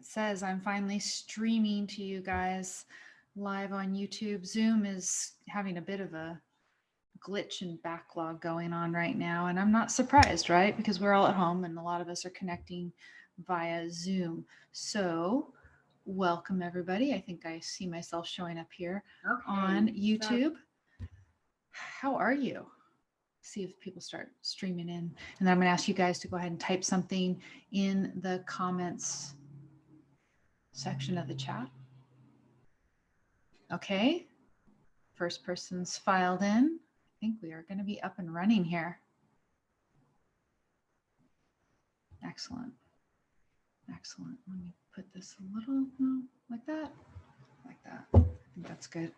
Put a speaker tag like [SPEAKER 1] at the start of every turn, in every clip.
[SPEAKER 1] says I'm finally streaming to you guys live on YouTube. Zoom is having a bit of a glitch and backlog going on right now, and I'm not surprised, right? Because we're all at home and a lot of us are connecting via Zoom. So, welcome everybody. I think I see myself showing up here on YouTube. How are you? See if people start streaming in, and then I'm going to ask you guys to go ahead and type something in the comments section of the chat. Okay, first person's filed in. I think we are going to be up and running here. Excellent. Excellent. Let me put this a little, no, like that, like that. I think that's good.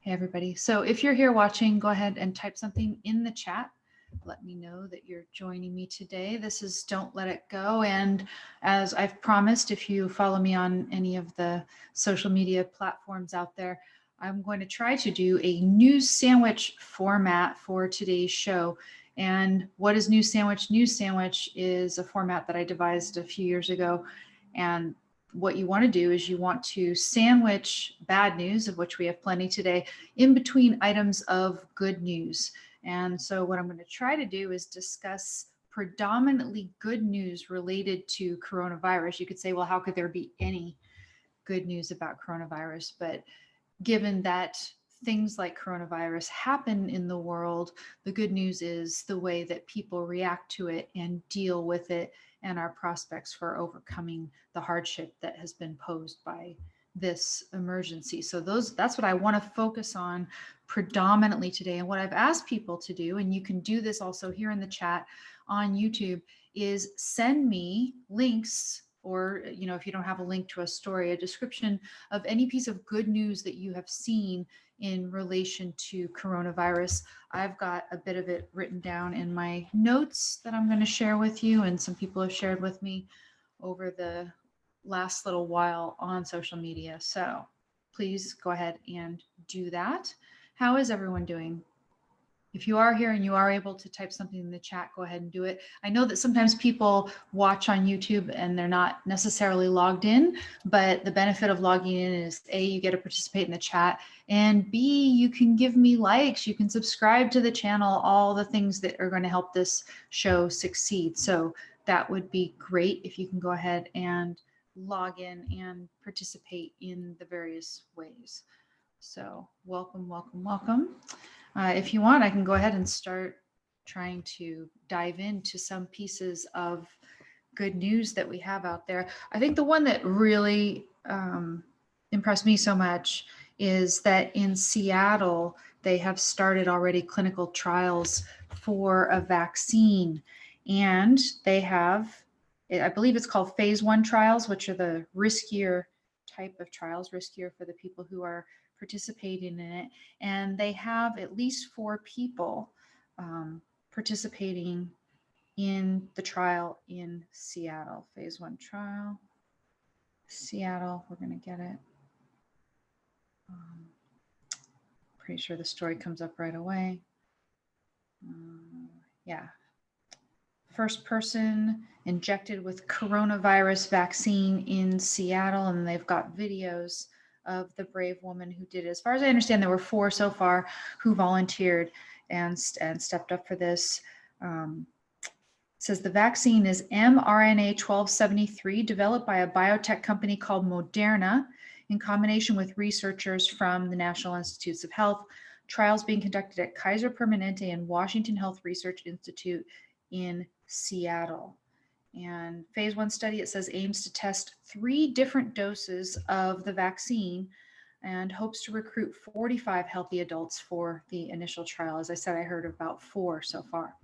[SPEAKER 1] Hey, everybody. So if you're here watching, go ahead and type something in the chat. Let me know that you're joining me today. This is Don't Let It Go. And as I've promised, if you follow me on any of the social media platforms out there, I'm going to try to do a news sandwich format for today's show. And what is News Sandwich? News Sandwich is a format that I devised a few years ago. And what you want to do is you want to sandwich bad news, of which we have plenty today, in between items of good news. And so what I'm going to try to do is discuss predominantly good news related to coronavirus. You could say, well, how could there be any good news about coronavirus? But given that things like coronavirus happen in the world, the good news is the way that people react to it and deal with it and our prospects for overcoming the hardship that has been posed by this emergency. So that's what I want to focus on predominantly today. And what I've asked people to do, and you can do this also here in the chat on YouTube, is send me links, or if you don't have a link to a story, a description of any piece of good news that you have seen in relation to coronavirus. I've got a bit of it written down in my notes that I'm going to share with you, and some people have shared with me over the last little while on social media. So please go ahead and do that. How is everyone doing? If you are here and you are able to type something in the chat, go ahead and do it. I know that sometimes people watch on YouTube and they're not necessarily logged in, but the benefit of logging in is A, you get to participate in the chat, and B, you can give me likes, you can subscribe to the channel, all the things that are going to help this show succeed. So that would be great if you can go ahead and log in and participate in the various ways. So welcome, welcome, welcome. If you want, I can go ahead and start trying to dive into some pieces of good news that we have out there. I think the one that really impressed me so much is that in Seattle, they have started already clinical trials for a vaccine. And they have, I believe it's called phase 1 trials, which are the riskier type of trials, riskier for the people who are participating in it. And they have at least 4 people participating in the trial in Seattle. Phase 1 trial, Seattle, we're going to get it. Pretty sure the story comes up right away. Yeah. First person injected with coronavirus vaccine in Seattle, and they've got videos of the brave woman who did it. As far as I understand, there were 4 so far who volunteered and stepped up for this. It says the vaccine is mRNA 1273, developed by a biotech company called Moderna in combination with researchers from the National Institutes of Health. Trials being conducted at Kaiser Permanente and Washington Health Research Institute in Seattle. And phase 1 study, it says, aims to test 3 different doses of the vaccine and hopes to recruit 45 healthy adults for the initial trial. As I said, I heard about 4 so far.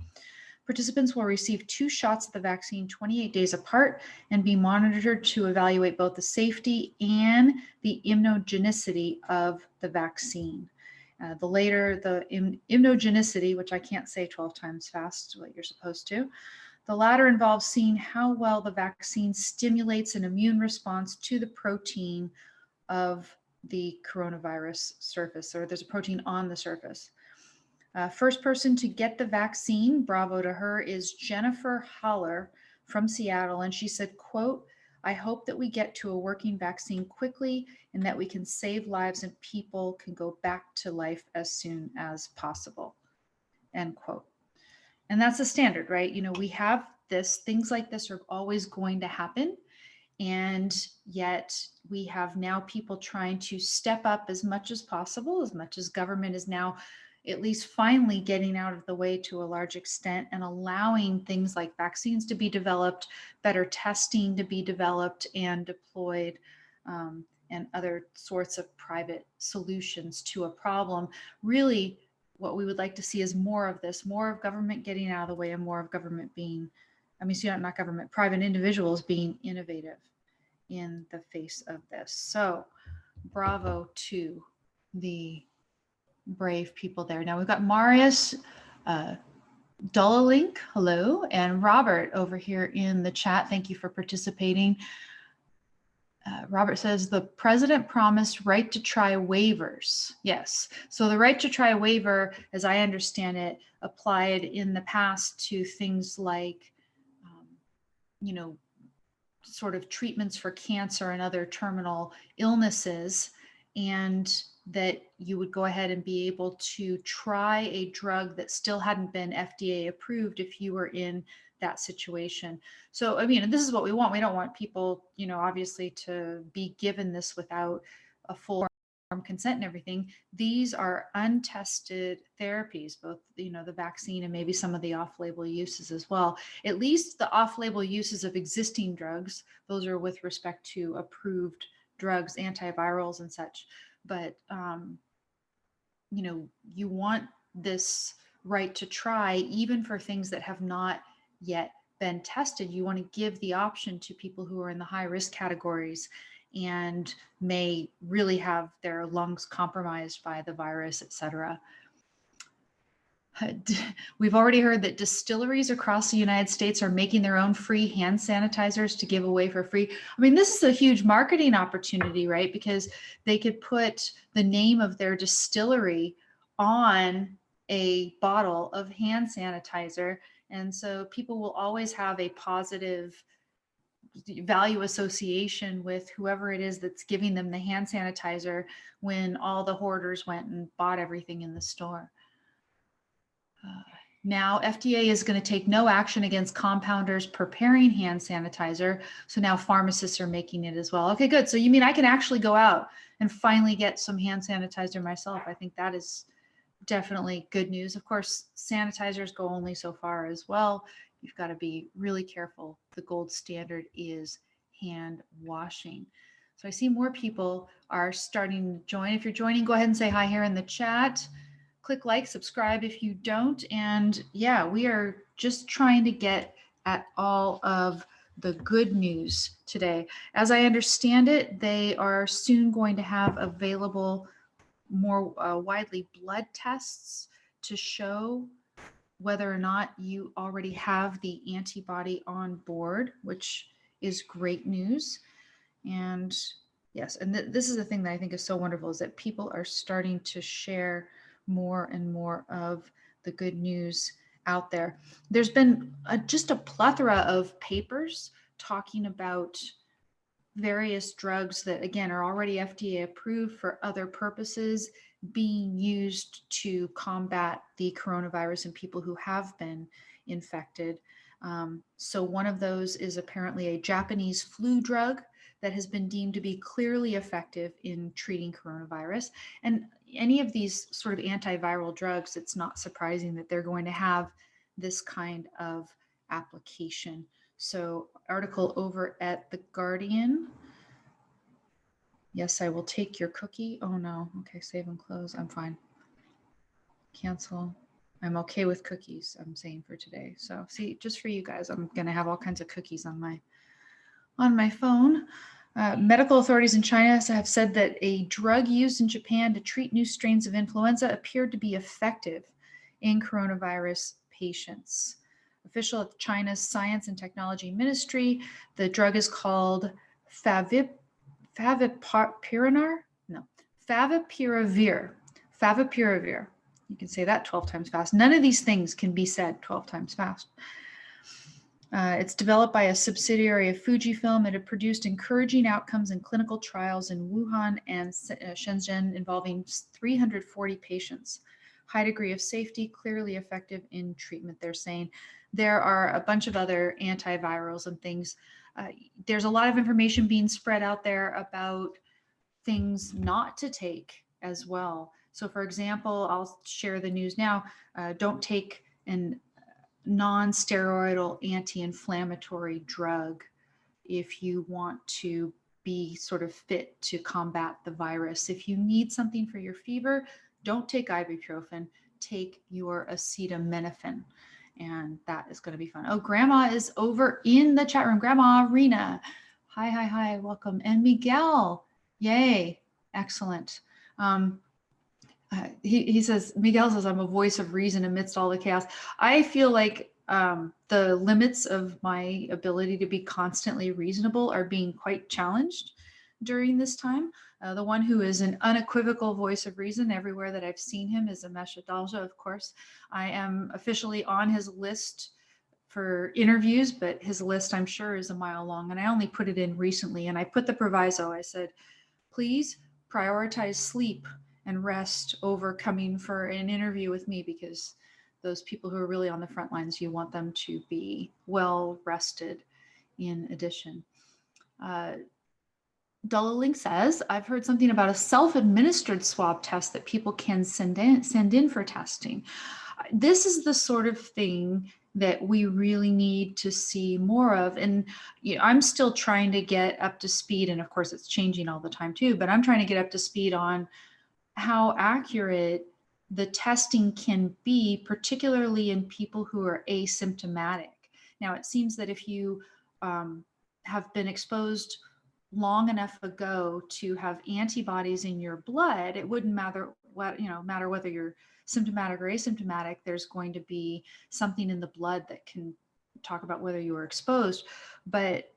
[SPEAKER 1] Participants will receive 2 shots of the vaccine 28 days apart and be monitored to evaluate both the safety and the immunogenicity of the vaccine. The later, the immunogenicity, which I can't say 12 times fast, what you're supposed to. The latter involves seeing how well the vaccine stimulates an immune response to the protein of the coronavirus surface, or there's a protein on the surface. First person to get the vaccine, bravo to her, is Jennifer Haller from Seattle. And she said, quote, I hope that we get to a working vaccine quickly and that we can save lives and people can go back to life as soon as possible. End quote. And that's the standard, right? You know, we have this, things like this are always going to happen. And yet we have now people trying to step up as much as possible, as much as government is now at least finally getting out of the way to a large extent and allowing things like vaccines to be developed, better testing to be developed and deployed, and other sorts of private solutions to a problem. Really, what we would like to see is more of this, more of government getting out of the way and more of government being, not government, private individuals being innovative in the face of this. So bravo to the brave people there. Now we've got Marius Dullink, hello, and Robert over here in the chat. Thank you for participating. Robert says the president promised right to try waivers. Yes. So the right to try waiver, as I understand it, applied in the past to things like, sort of treatments for cancer and other terminal illnesses, and that you would go ahead and be able to try a drug that still hadn't been FDA approved if you were in that situation. So, this is what we want. We don't want people, obviously to be given this without a full consent and everything. These are untested therapies, both, the vaccine and maybe some of the off-label uses as well. At least the off-label uses of existing drugs, those are with respect to approved drugs, antivirals and such. But, you want this right to try even for things that have not yet been tested. You want to give the option to people who are in the high risk categories and may really have their lungs compromised by the virus, etc. We've already heard that distilleries across the United States are making their own free hand sanitizers to give away for free. This is a huge marketing opportunity, right? Because they could put the name of their distillery on a bottle of hand sanitizer. And so people will always have a positive value association with whoever it is that's giving them the hand sanitizer when all the hoarders went and bought everything in the store. Now FDA is going to take no action against compounders preparing hand sanitizer. So now pharmacists are making it as well. Okay, good. So you mean I can actually go out and finally get some hand sanitizer myself? I think that is definitely good news. Of course, sanitizers go only so far as well. You've got to be really careful. The gold standard is hand washing. So I see more people are starting to join. If you're joining, go ahead and say hi here in the chat. Click like, subscribe if you don't. And yeah, we are just trying to get at all of the good news today. As I understand it, they are soon going to have available more widely blood tests to show whether or not you already have the antibody on board, which is great news. And yes, and this is the thing that I think is so wonderful, is that people are starting to share more and more of the good news out there. There's been just a plethora of papers talking about various drugs that, again, are already FDA approved for other purposes being used to combat the coronavirus in people who have been infected. So one of those is apparently a Japanese flu drug that has been deemed to be clearly effective in treating coronavirus. And any of these sort of antiviral drugs, it's not surprising that they're going to have this kind of application. So article over at The Guardian. Yes, I will take your cookie. Oh no. Okay, save and close. I'm fine. Cancel. I'm okay with cookies, I'm saying, for today. So see, just for you guys, I'm gonna have all kinds of cookies on my phone. Medical authorities in China have said that a drug used in Japan to treat new strains of influenza appeared to be effective in coronavirus patients. Official at China's Science and Technology Ministry, the drug is called favipiravir. Favipiravir. You can say that 12 times fast. None of these things can be said 12 times fast. It's developed by a subsidiary of Fujifilm. It had produced encouraging outcomes in clinical trials in Wuhan and Shenzhen involving 340 patients. High degree of safety, clearly effective in treatment, they're saying. There are a bunch of other antivirals and things. There's a lot of information being spread out there about things not to take as well. So for example, I'll share the news now. Don't take an non-steroidal anti-inflammatory drug if you want to be sort of fit to combat the virus. If you need something for your fever, don't take ibuprofen, take your acetaminophen. And that is going to be fun. Oh, Grandma is over in the chat room. Grandma Rena. Hi, welcome. And Miguel, yay, excellent. He says, Miguel says, I'm a voice of reason amidst all the chaos. I feel like the limits of my ability to be constantly reasonable are being quite challenged during this time. The one who is an unequivocal voice of reason everywhere that I've seen him is Amesh Adalja, of course. I am officially on his list for interviews, but his list, I'm sure, is a mile long. And I only put it in recently. And I put the proviso, I said, please prioritize sleep and rest over coming for an interview with me, because those people who are really on the front lines, you want them to be well rested in addition. Dullling says, I've heard something about a self-administered swab test that people can send in for testing. This is the sort of thing that we really need to see more of. And you know, I'm still trying to get up to speed, and of course it's changing all the time too, but I'm trying to get up to speed on how accurate the testing can be, particularly in people who are asymptomatic. Now, it seems that if you have been exposed long enough ago to have antibodies in your blood, it wouldn't matter what, matter whether you're symptomatic or asymptomatic, there's going to be something in the blood that can talk about whether you were exposed. But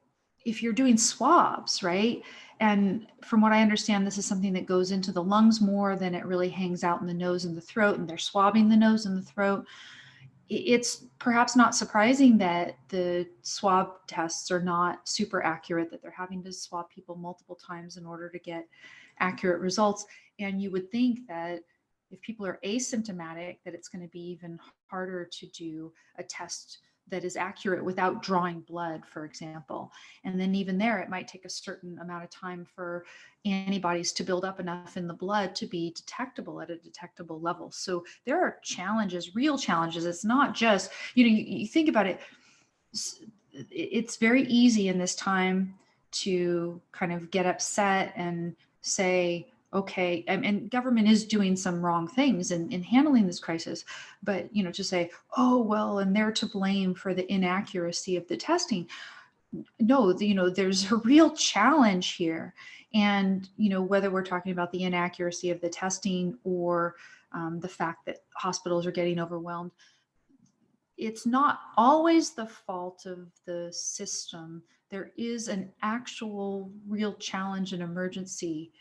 [SPEAKER 1] if you're doing swabs, right? And from what I understand, this is something that goes into the lungs more than it really hangs out in the nose and the throat, and they're swabbing the nose and the throat. It's perhaps not surprising that the swab tests are not super accurate, that they're having to swab people multiple times in order to get accurate results. And you would think that if people are asymptomatic, that it's going to be even harder to do a test that is accurate without drawing blood, for example. And then even there, it might take a certain amount of time for antibodies to build up enough in the blood to be detectable at a detectable level. So there are challenges, real challenges. It's not just, you think about it, it's very easy in this time to kind of get upset and say, okay, and government is doing some wrong things in handling this crisis, but to say, oh well, and they're to blame for the inaccuracy of the testing. No, there's a real challenge here, and whether we're talking about the inaccuracy of the testing or the fact that hospitals are getting overwhelmed, it's not always the fault of the system. There is an actual real challenge and emergency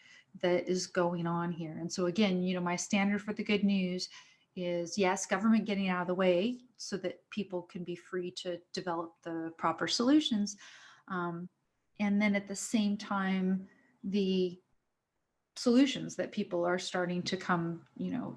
[SPEAKER 1] that is going on here. And so again, my standard for the good news is, yes, government getting out of the way so that people can be free to develop the proper solutions. And then at the same time, the solutions that people are starting to come,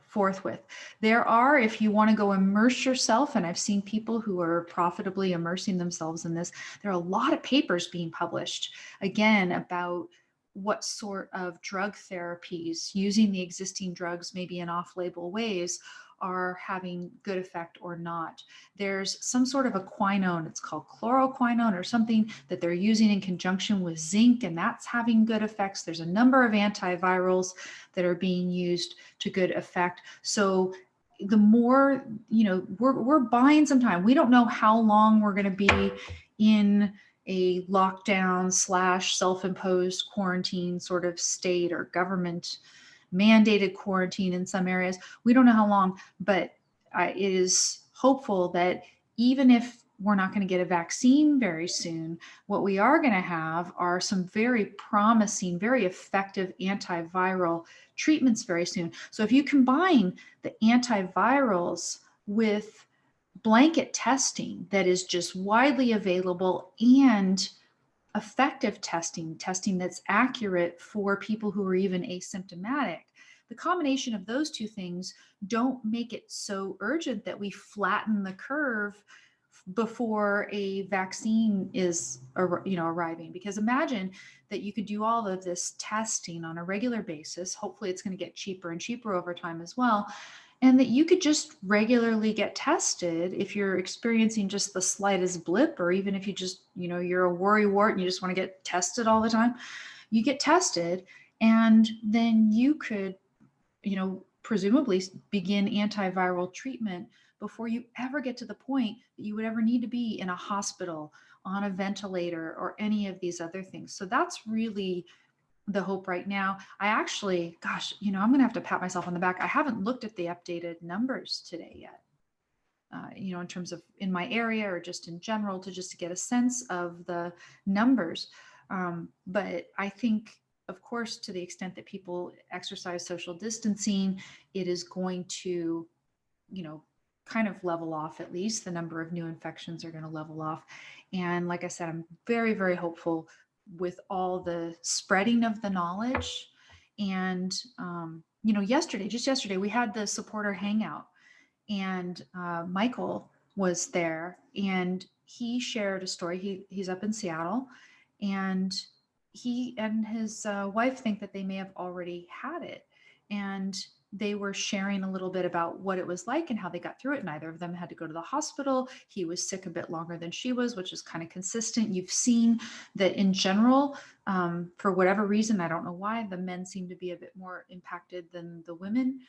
[SPEAKER 1] forth with. There are, if you want to go immerse yourself, and I've seen people who are profitably immersing themselves in this, there are a lot of papers being published, again, about what sort of drug therapies using the existing drugs, maybe in off-label ways, are having good effect or not. There's some sort of a quinone, it's called chloroquinone or something, that they're using in conjunction with zinc, and that's having good effects. There's a number of antivirals that are being used to good effect. So the more, we're buying some time. We don't know how long we're going to be in a lockdown / self-imposed quarantine sort of state, or government mandated quarantine in some areas. We don't know how long, but it is hopeful that even if we're not going to get a vaccine very soon, what we are going to have are some very promising, very effective antiviral treatments very soon. So if you combine the antivirals with blanket testing that is just widely available and effective testing that's accurate for people who are even asymptomatic. The combination of those two things don't make it so urgent that we flatten the curve before a vaccine is arriving. Because imagine that you could do all of this testing on a regular basis. Hopefully it's going to get cheaper and cheaper over time as well, and that you could just regularly get tested if you're experiencing just the slightest blip, or even if you just, you're a worrywart and you just want to get tested all the time. You get tested, and then you could, presumably begin antiviral treatment before you ever get to the point that you would ever need to be in a hospital, on a ventilator, or any of these other things. So that's really the hope right now. I actually, gosh, I'm going to have to pat myself on the back. I haven't looked at the updated numbers today yet, in terms of in my area or just in general, to get a sense of the numbers. But I think, of course, to the extent that people exercise social distancing, it is going to, kind of level off. At least the number of new infections are going to level off. And like I said, I'm very, very hopeful with all the spreading of the knowledge. And, just yesterday, we had the supporter hangout, and Michael was there, and he shared a story. He's up in Seattle, and he and his wife think that they may have already had it. And they were sharing a little bit about what it was like and how they got through it. Neither of them had to go to the hospital. He was sick a bit longer than she was, which is kind of consistent. You've seen that in general, for whatever reason, I don't know why, the men seem to be a bit more impacted than the women.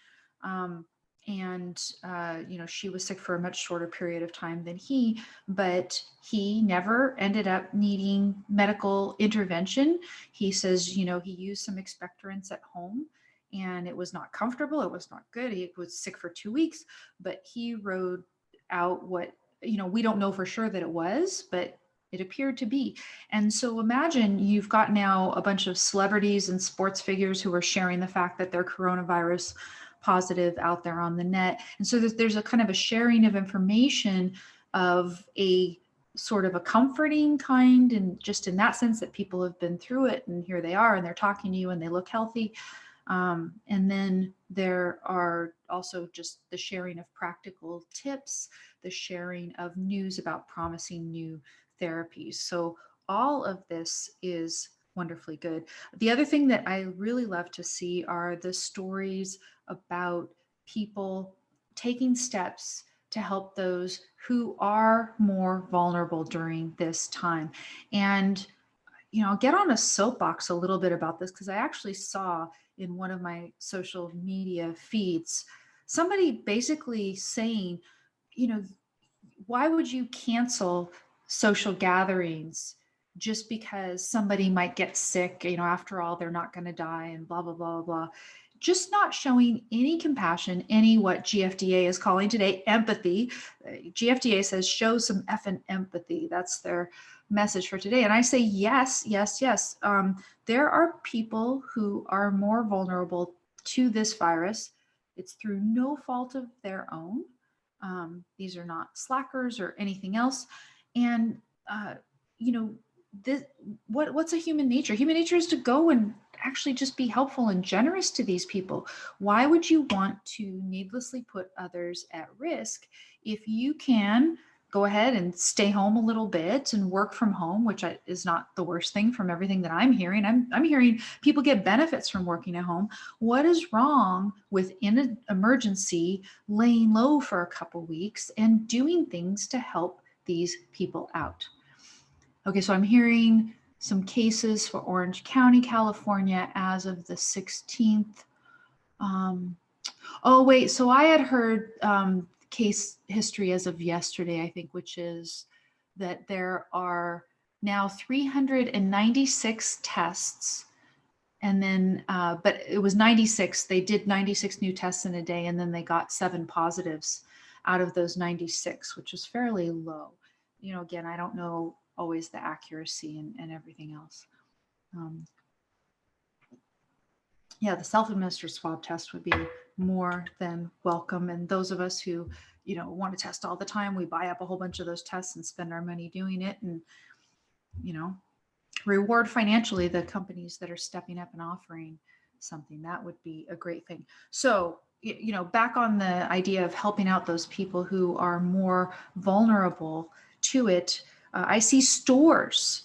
[SPEAKER 1] She was sick for a much shorter period of time than he, but he never ended up needing medical intervention. He says, he used some expectorants at home, and it was not comfortable. It was not good. He was sick for 2 weeks, but he rode out what, we don't know for sure that it was, but it appeared to be. And so imagine you've got now a bunch of celebrities and sports figures who are sharing the fact that they're coronavirus positive out there on the net. And so there's a kind of a sharing of information of a sort of a comforting kind, and just in that sense that people have been through it, and here they are, and they're talking to you, and they look healthy. And then there are also just the sharing of practical tips, the sharing of news about promising new therapies. So all of this is wonderfully good. The other thing that I really love to see are the stories about people taking steps to help those who are more vulnerable during this time. And, I'll get on a soapbox a little bit about this, because I actually saw in one of my social media feeds somebody basically saying, why would you cancel social gatherings just because somebody might get sick? After all, they're not going to die, and blah, blah, blah, blah. Just not showing any compassion, any what GFDA is calling today empathy. GFDA says show some effing empathy. That's their message for today. And I say yes, yes, yes. There are people who are more vulnerable to this virus. It's through no fault of their own. These are not slackers or anything else. And what's a human nature? Human nature is to go and actually just be helpful and generous to these people. Why would you want to needlessly put others at risk if you can go ahead and stay home a little bit and work from home, which is not the worst thing from everything that I'm hearing. I'm hearing people get benefits from working at home. What is wrong with, in an emergency, laying low for a couple weeks and doing things to help these people out? Okay, so I'm hearing some cases for Orange County, California as of the 16th. Oh, wait, so I had heard case history as of yesterday, I think, which is that there are now 396 tests. And then, but it was 96. They did 96 new tests in a day, and then they got 7 positives out of those 96, which is fairly low. Again, I don't know always the accuracy and everything else. Yeah, the self-administered swab test would be more than welcome. And those of us who, want to test all the time. We buy up a whole bunch of those tests and spend our money doing it, and, reward financially the companies that are stepping up and offering something. That would be a great thing. So, back on the idea of helping out those people who are more vulnerable to it, I see stores.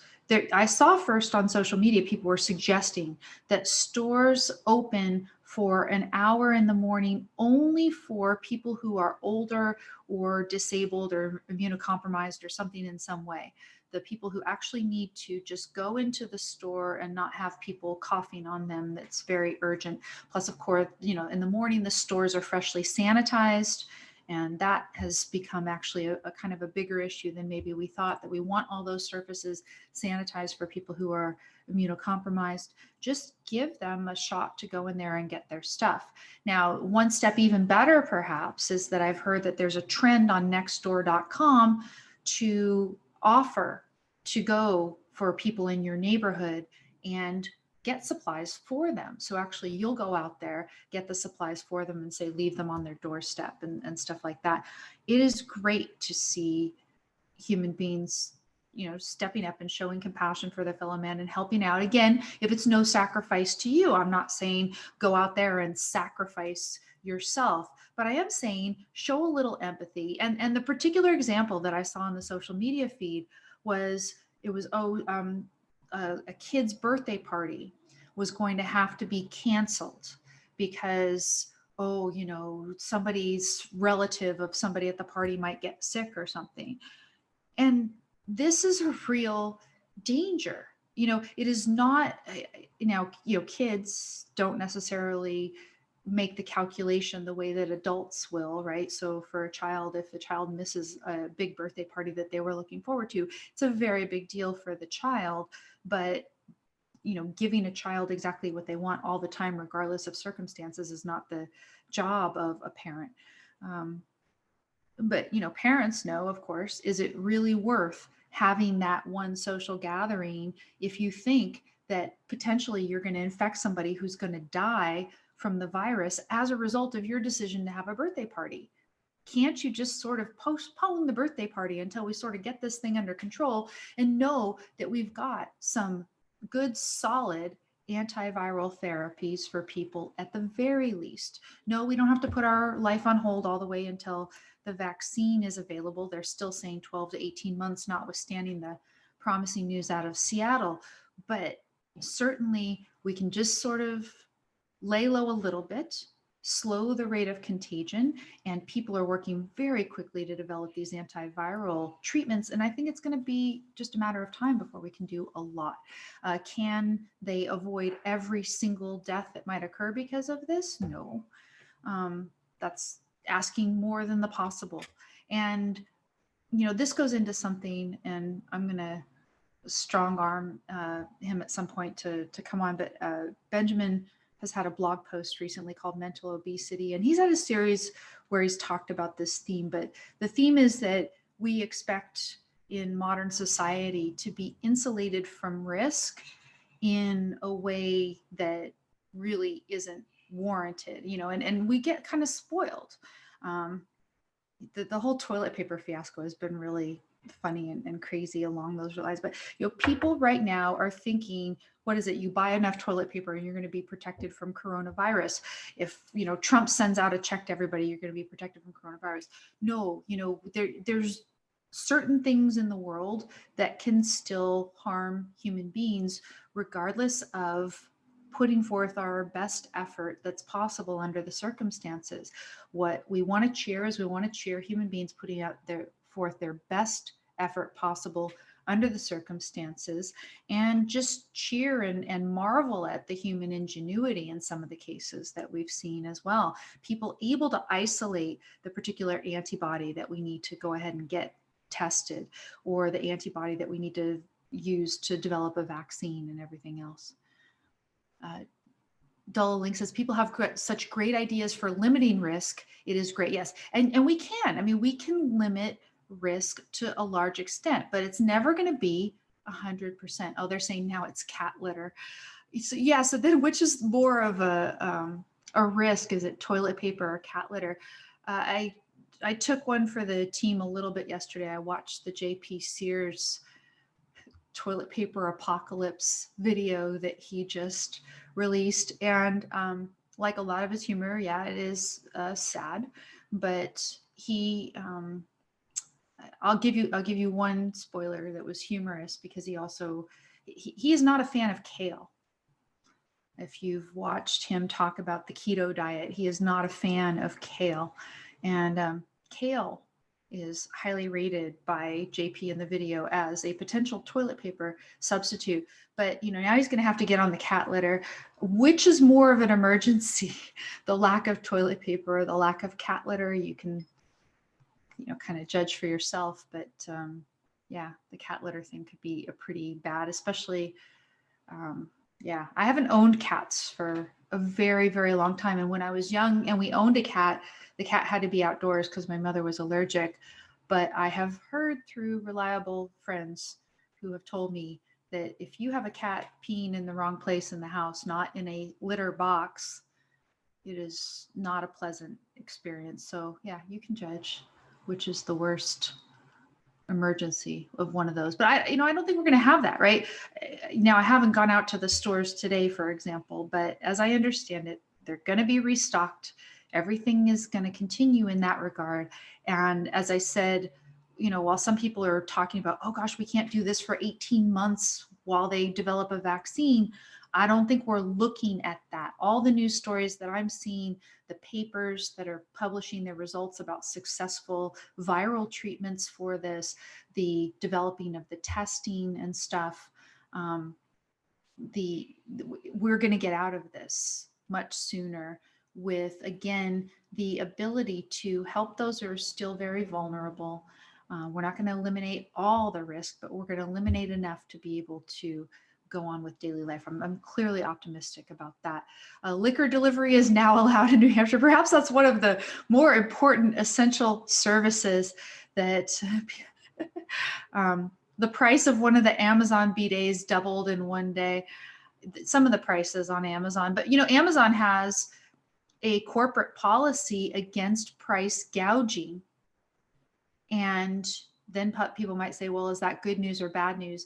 [SPEAKER 1] I saw first on social media, people were suggesting that stores open for an hour in the morning only for people who are older or disabled or immunocompromised or something in some way. The people who actually need to just go into the store and not have people coughing on them. That's very urgent. Plus, of course, in the morning, the stores are freshly sanitized. And that has become actually a kind of a bigger issue than maybe we thought, that we want all those surfaces sanitized for people who are immunocompromised. Just give them a shot to go in there and get their stuff. Now, one step even better, perhaps, is that I've heard that there's a trend on nextdoor.com to offer to go for people in your neighborhood and get supplies for them. So actually you'll go out there, get the supplies for them, and say, leave them on their doorstep and stuff like that. It is great to see human beings, stepping up and showing compassion for their fellow man and helping out. Again, if it's no sacrifice to you, I'm not saying go out there and sacrifice yourself, but I am saying show a little empathy. And the particular example that I saw on the social media feed was, a kid's birthday party was going to have to be canceled because, somebody's relative of somebody at the party might get sick or something. And this is a real danger. It is not, kids don't necessarily make the calculation the way that adults will, right? So for a child, if a child misses a big birthday party that they were looking forward to, it's a very big deal for the child. But giving a child exactly what they want all the time, regardless of circumstances, is not the job of a parent. But parents know, of course, is it really worth having that one social gathering if you think that potentially you're going to infect somebody who's going to die from the virus as a result of your decision to have a birthday party? Can't you just sort of postpone the birthday party until we sort of get this thing under control and know that we've got some good, solid antiviral therapies for people at the very least? No, we don't have to put our life on hold all the way until the vaccine is available. They're still saying 12 to 18 months, notwithstanding the promising news out of Seattle. But certainly we can just sort of lay low a little bit, slow the rate of contagion, and people are working very quickly to develop these antiviral treatments. And I think it's going to be just a matter of time before we can do a lot. Can they avoid every single death that might occur because of this? No. That's asking more than the possible. And, this goes into something, and I'm going to strong arm him at some point to come on, but Benjamin has had a blog post recently called Mental Obesity, and he's had a series where he's talked about this theme. But the theme is that we expect in modern society to be insulated from risk in a way that really isn't warranted, and we get kind of spoiled. The whole toilet paper fiasco has been really funny and crazy along those lines. But people right now are thinking, what is it? You buy enough toilet paper and you're going to be protected from coronavirus. If Trump sends out a check to everybody, you're going to be protected from coronavirus. No, there's certain things in the world that can still harm human beings, regardless of putting forth our best effort that's possible under the circumstances. What we want to cheer is we want to cheer human beings putting out forth their best effort possible under the circumstances, and just cheer and marvel at the human ingenuity in some of the cases that we've seen as well. People able to isolate the particular antibody that we need to go ahead and get tested, or the antibody that we need to use to develop a vaccine and everything else. Dulla Link says, people have such great ideas for limiting risk. It is great. Yes. And we can. I mean, we can limit risk to a large extent, but it's never going to be 100%. Oh, they're saying now it's cat litter. So, yeah. So then which is more of a risk? Is it toilet paper or cat litter? I I took one for the team a little bit yesterday. I watched the JP Sears toilet paper apocalypse video that he just released, and like a lot of his humor, yeah, it is sad, but he I'll give you one spoiler that was humorous, because he is not a fan of kale. If you've watched him talk about the keto diet, he is not a fan of kale. And kale is highly rated by JP in the video as a potential toilet paper substitute. But now he's going to have to get on the cat litter. Which is more of an emergency, the lack of toilet paper or the lack of cat litter? You can kind of judge for yourself. But yeah, the cat litter thing could be a pretty bad, especially yeah, I haven't owned cats for a very, very long time. And when I was young and we owned a cat, the cat had to be outdoors because my mother was allergic. But I have heard through reliable friends who have told me that if you have a cat peeing in the wrong place in the house, not in a litter box, it is not a pleasant experience. So yeah, you can judge which is the worst emergency of one of those. But I don't think we're going to have that, right? Now, I haven't gone out to the stores today, for example, but as I understand it, they're going to be restocked. Everything is going to continue in that regard. And as I said, while some people are talking about, oh gosh, we can't do this for 18 months while they develop a vaccine, I don't think we're looking at that. All the news stories that I'm seeing, the papers that are publishing their results about successful viral treatments for this, the developing of the testing and stuff, we're going to get out of this much sooner with, again, the ability to help those who are still very vulnerable. We're not going to eliminate all the risk, but we're going to eliminate enough to be able to go on with daily life. I'm clearly optimistic about that. Liquor delivery is now allowed in New Hampshire. Perhaps that's one of the more important essential services that the price of one of the Amazon bidets doubled in one day. Some of the prices on Amazon, but Amazon has a corporate policy against price gouging. And then people might say, well, is that good news or bad news?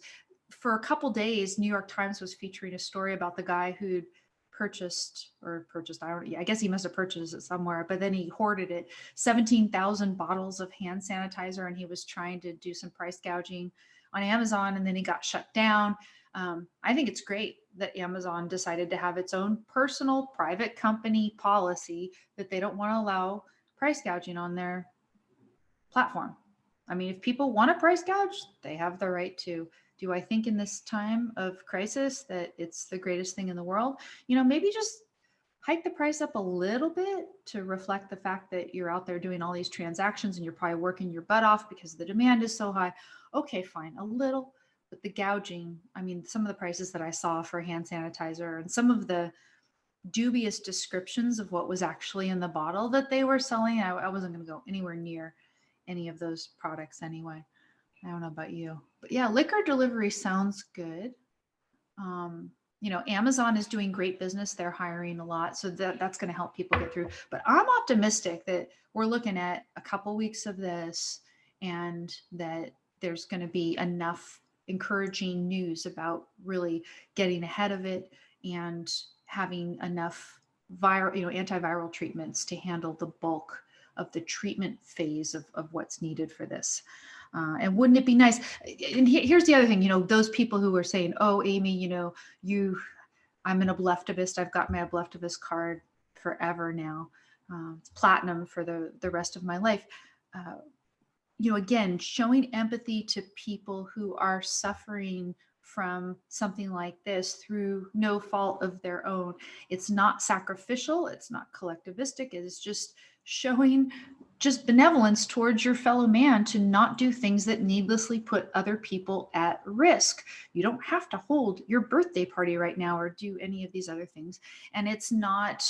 [SPEAKER 1] For a couple days, New York Times was featuring a story about the guy who'd purchased, I guess he must have purchased it somewhere, but then he hoarded it, 17,000 bottles of hand sanitizer, and he was trying to do some price gouging on Amazon, and then he got shut down. I think it's great that Amazon decided to have its own personal private company policy that they don't want to allow price gouging on their platform. I mean, if people want to price gouge, they have the right to. Do I think in this time of crisis that it's the greatest thing in the world? Maybe just hike the price up a little bit to reflect the fact that you're out there doing all these transactions and you're probably working your butt off because the demand is so high. Okay, fine, a little. But the gouging, I mean, some of the prices that I saw for hand sanitizer and some of the dubious descriptions of what was actually in the bottle that they were selling, I wasn't going to go anywhere near any of those products anyway. I don't know about you, but yeah, liquor delivery sounds good. Amazon is doing great business. They're hiring a lot. So that's going to help people get through. But I'm optimistic that we're looking at a couple weeks of this and that there's going to be enough encouraging news about really getting ahead of it and having enough antiviral treatments to handle the bulk of the treatment phase of what's needed for this. And wouldn't it be nice? And here's the other thing, those people who are saying, oh, Amy, I'm an ablectivist. I've got my ablectivist card forever now. It's platinum for the rest of my life. Again, showing empathy to people who are suffering from something like this through no fault of their own. It's not sacrificial. It's not collectivistic. It is just showing just benevolence towards your fellow man to not do things that needlessly put other people at risk. You don't have to hold your birthday party right now or do any of these other things. And it's not,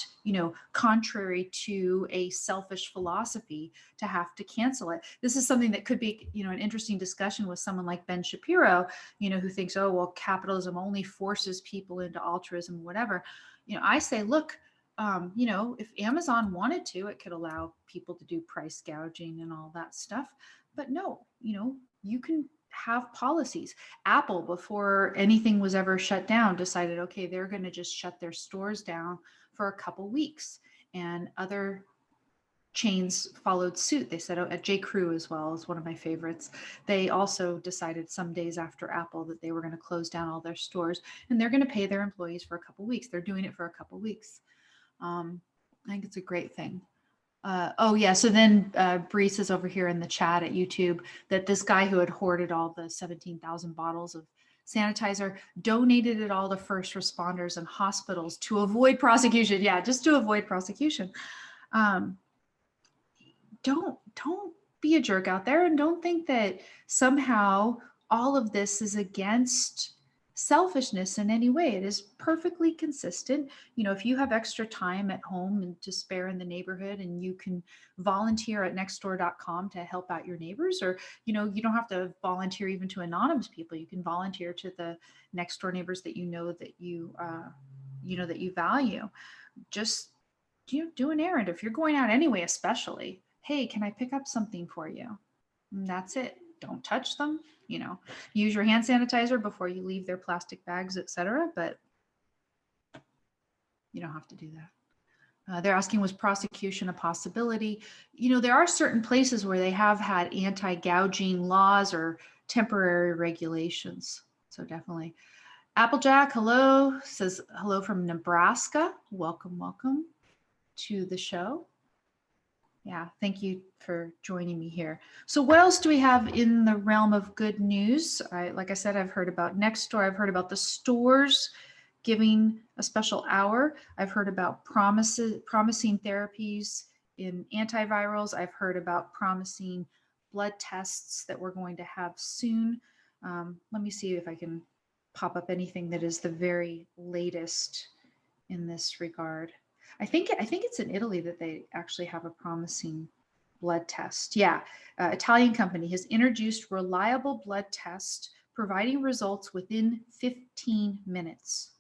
[SPEAKER 1] contrary to a selfish philosophy to have to cancel it. This is something that could be, an interesting discussion with someone like Ben Shapiro, who thinks, oh, well, capitalism only forces people into altruism, whatever. I say, look, You know, if Amazon wanted to, it could allow people to do price gouging and all that stuff. But no, you know, you can have policies. Apple, before anything was ever shut down, decided, okay, they're going to just shut their stores down for a couple weeks. And other chains followed suit. They said, at J. Crew as well is one of my favorites. They also decided some days after Apple that they were going to close down all their stores, and they're going to pay their employees for a couple weeks. They're doing it for a couple weeks. I think it's a great thing. Oh yeah, so then Bree says over here in the chat at YouTube that this guy who had hoarded all the 17,000 bottles of sanitizer donated it all to first responders and hospitals to avoid prosecution. Yeah, just to avoid prosecution. Don't be a jerk out there, and don't think that somehow all of this is against selfishness in any way. It is perfectly consistent. You know, if you have extra time at home and to spare in the neighborhood, and you can volunteer at nextdoor.com to help out your neighbors, or, you know, you don't have to volunteer even to anonymous people. You can volunteer to the next door neighbors that you know that you value. Just, you know, do an errand. If you're going out anyway, especially, hey, can I pick up something for you? And that's it. Don't touch them. You know, use your hand sanitizer before you leave their plastic bags, etc. But you don't have to do that. They're asking, was prosecution a possibility? You know, there are certain places where they have had anti-gouging laws or temporary regulations. So definitely. Applejack, hello, says hello from Nebraska. Welcome, welcome to the show. Yeah, thank you for joining me here. So what else do we have in the realm of good news? Like I said, I've heard about Nextdoor. I've heard about the stores giving a special hour. I've heard about promising therapies in antivirals. I've heard about promising blood tests that we're going to have soon. Let me see if I can pop up anything that is the very latest in this regard. I think it's in Italy that they actually have a promising blood test. Yeah, Italian company has introduced reliable blood test providing results within 15 minutes.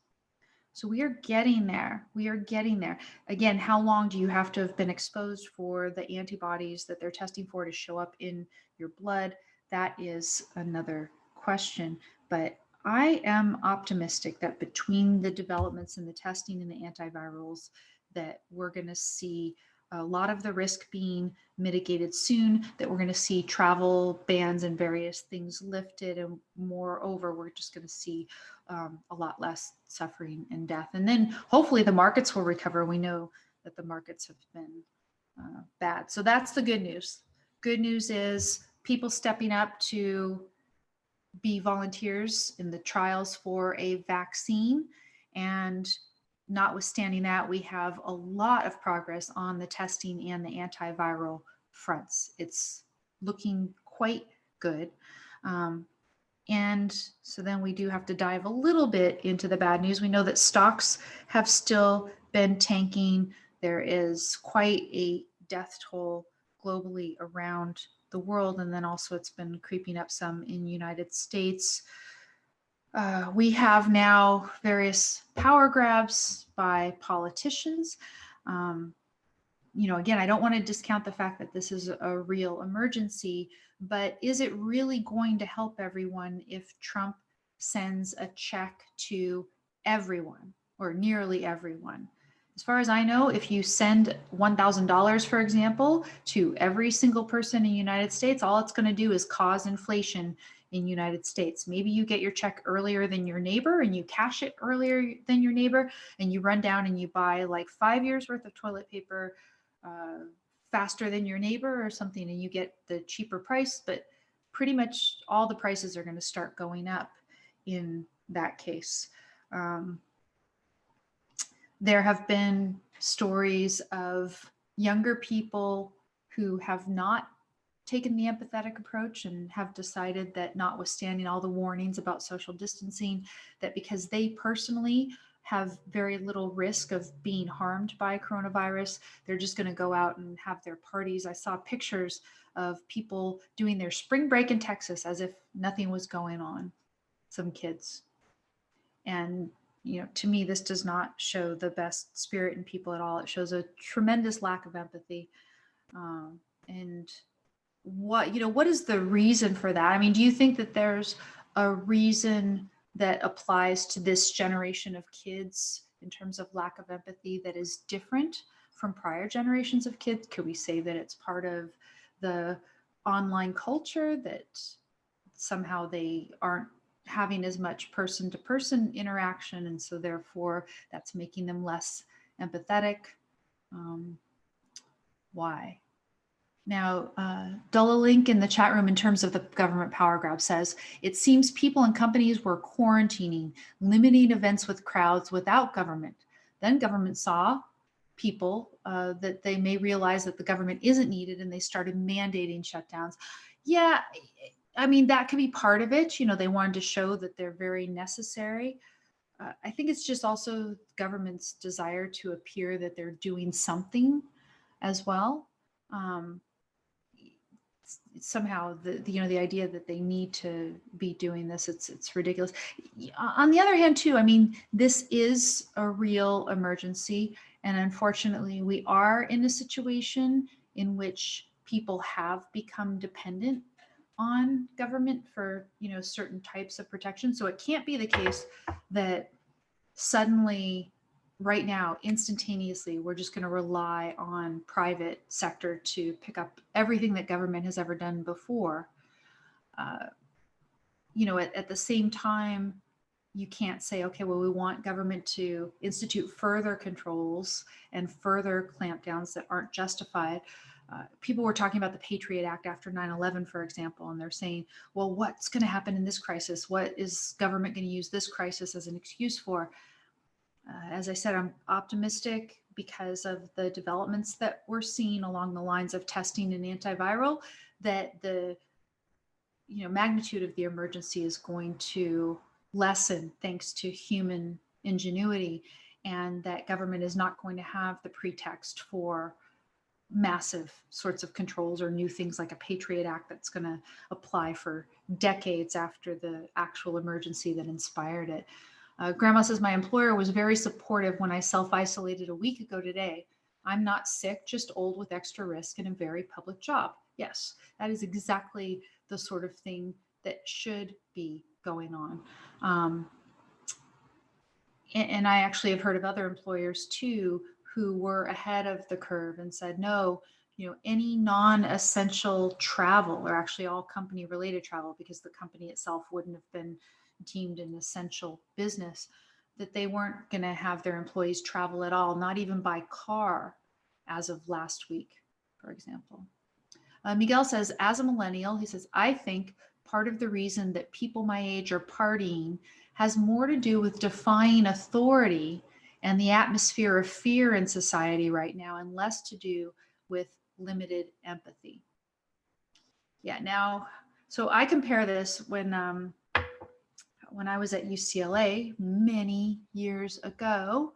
[SPEAKER 1] So we are getting there. We are getting there. Again, how long do you have to have been exposed for the antibodies that they're testing for to show up in your blood? That is another question. But I am optimistic that between the developments in the testing and the antivirals, that we're going to see a lot of the risk being mitigated soon, that we're going to see travel bans and various things lifted, and moreover, we're just going to see a lot less suffering and death. And then hopefully the markets will recover. We know that the markets have been bad. So that's the good news. Good news is people stepping up to be volunteers in the trials for a vaccine. And notwithstanding that, we have a lot of progress on the testing and the antiviral fronts. It's looking quite good. And so then we do have to dive a little bit into the bad news. We know that stocks have still been tanking. There is quite a death toll globally around the world. And then also it's been creeping up some in the United States. We have now various power grabs by politicians. You know, again, I don't want to discount the fact that this is a real emergency, but is it really going to help everyone if Trump sends a check to everyone or nearly everyone? As far as I know, if you send $1,000, for example, to every single person in the United States, all it's going to do is cause inflation in the United States. Maybe you get your check earlier than your neighbor and you cash it earlier than your neighbor, and you run down and you buy like 5 years worth of toilet paper faster than your neighbor or something, and you get the cheaper price, but pretty much all the prices are going to start going up in that case. There have been stories of younger people who have not taken the empathetic approach and have decided that, notwithstanding all the warnings about social distancing, that because they personally have very little risk of being harmed by coronavirus, they're just going to go out and have their parties. I saw pictures of people doing their spring break in Texas as if nothing was going on, some kids. And to me, this does not show the best spirit in people at all. It shows a tremendous lack of empathy. And what is the reason for that? I mean, do you think that there's a reason that applies to this generation of kids in terms of lack of empathy that is different from prior generations of kids? Could we say that it's part of the online culture, that somehow they aren't having as much person-to-person interaction, and so therefore that's making them less empathetic? Why? Now, Dullah Link in the chat room, in terms of the government power grab, says, it seems people and companies were quarantining, limiting events with crowds without government. Then government saw people that they may realize that the government isn't needed, and they started mandating shutdowns. Yeah, I mean, that could be part of it. They wanted to show that they're very necessary. I think it's just also government's desire to appear that they're doing something as well. Somehow the idea that they need to be doing this, it's ridiculous. On the other hand too, I mean, this is a real emergency, and unfortunately we are in a situation in which people have become dependent on government for certain types of protection. So it can't be the case that suddenly, right now, instantaneously, we're just going to rely on private sector to pick up everything that government has ever done before. At the same time, you can't say, okay, well, we want government to institute further controls and further clampdowns that aren't justified. People were talking about the Patriot Act after 9/11, for example, and they're saying, well, what's going to happen in this crisis? What is government going to use this crisis as an excuse for? As I said, I'm optimistic because of the developments that we're seeing along the lines of testing and antiviral, that the magnitude of the emergency is going to lessen thanks to human ingenuity, and that government is not going to have the pretext for massive sorts of controls or new things like a Patriot Act that's going to apply for decades after the actual emergency that inspired it. Grandma says, my employer was very supportive when I self-isolated a week ago today. I'm not sick, just old with extra risk and a very public job. Yes, that is exactly the sort of thing that should be going on. And I actually have heard of other employers too who were ahead of the curve and said, no, any non-essential travel, or actually all company related travel, because the company itself wouldn't have been deemed an essential business, that they weren't going to have their employees travel at all, not even by car, as of last week, for example. Miguel says, as a millennial, he says, I think part of the reason that people my age are partying has more to do with defying authority and the atmosphere of fear in society right now, and less to do with limited empathy. Yeah, now, so I compare this when I was at UCLA many years ago,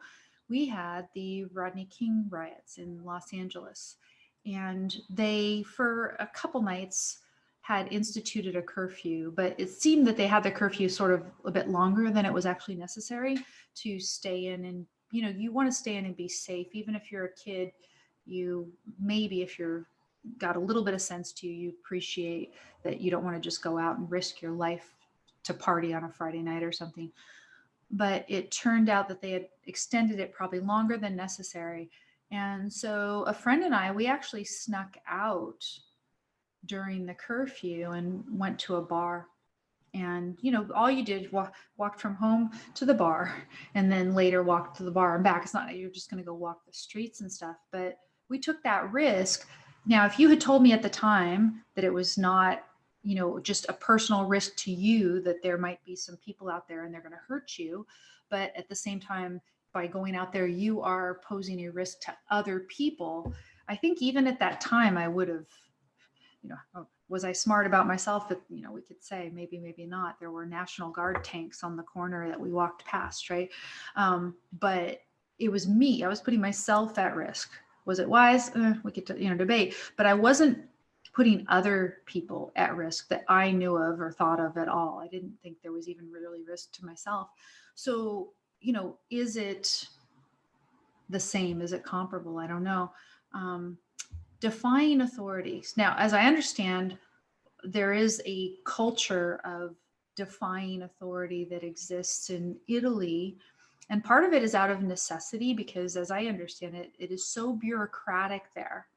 [SPEAKER 1] we had the Rodney King riots in Los Angeles. And they, for a couple nights, had instituted a curfew, but it seemed that they had the curfew sort of a bit longer than it was actually necessary to stay in. And, you want to stay in and be safe. Even if you're a kid, maybe if you're got a little bit of sense to you, you appreciate that you don't want to just go out and risk your life to party on a Friday night or something. But it turned out that they had extended it probably longer than necessary. And so a friend and I, we actually snuck out during the curfew and went to a bar. And, all you did walked from home to the bar, and then later walked to the bar and back. It's not that you're just going to go walk the streets and stuff, but we took that risk. Now, if you had told me at the time that it was not, just a personal risk to you, that there might be some people out there and they're going to hurt you, but at the same time, by going out there, you are posing a risk to other people. I think even at that time, I would have, was I smart about myself? That, we could say maybe not. There were National Guard tanks on the corner that we walked past, right? But it was me. I was putting myself at risk. Was it wise? We could, debate. But I wasn't putting other people at risk that I knew of or thought of at all. I didn't think there was even really risk to myself. So is it the same? Is it comparable? I don't know. Defying authorities. Now, as I understand, there is a culture of defying authority that exists in Italy. And part of it is out of necessity because, as I understand it, it is so bureaucratic there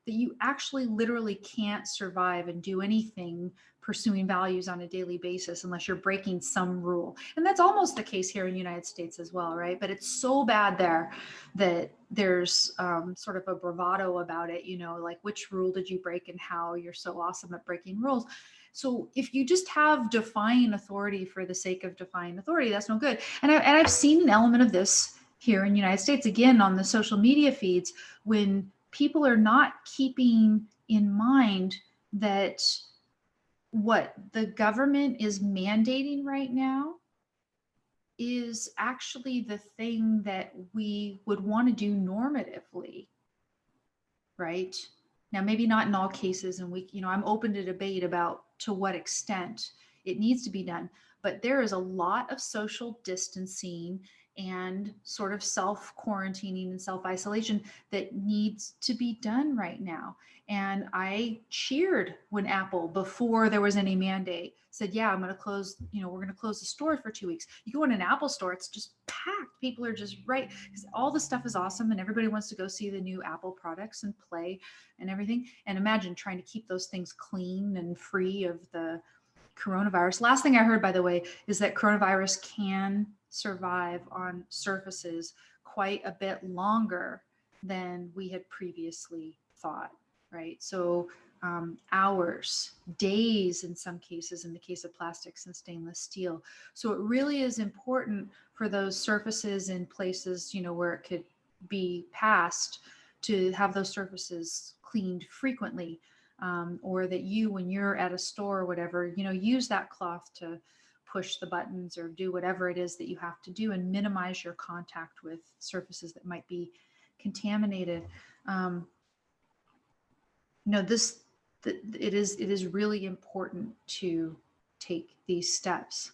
[SPEAKER 1] that you actually literally can't survive and do anything pursuing values on a daily basis unless you're breaking some rule. And that's almost the case here in the United States as well, right? But it's so bad there that there's sort of a bravado about it, like which rule did you break and how you're so awesome at breaking rules. So if you just have defying authority for the sake of defying authority, that's no good. And I've seen an element of this here in the United States, again, on the social media feeds, when people are not keeping in mind that what the government is mandating right now is actually the thing that we would want to do normatively, right? Now, maybe not in all cases, and I'm open to debate about to what extent it needs to be done, but there is a lot of social distancing and sort of self-quarantining and self-isolation that needs to be done right now. And I cheered when Apple, before there was any mandate, said, yeah, I'm going to close, we're going to close the store for 2 weeks. You go in an Apple store, it's just packed. People are just right, because all the stuff is awesome and everybody wants to go see the new Apple products and play and everything. And imagine trying to keep those things clean and free of the coronavirus. Last thing I heard, by the way, is that coronavirus can survive on surfaces quite a bit longer than we had previously thought, right? So hours, days in some cases, in the case of plastics and stainless steel. So it really is important for those surfaces in places, where it could be passed, to have those surfaces cleaned frequently. Or that when you're at a store or whatever, use that cloth to push the buttons or do whatever it is that you have to do and minimize your contact with surfaces that might be contaminated. It is really important to take these steps.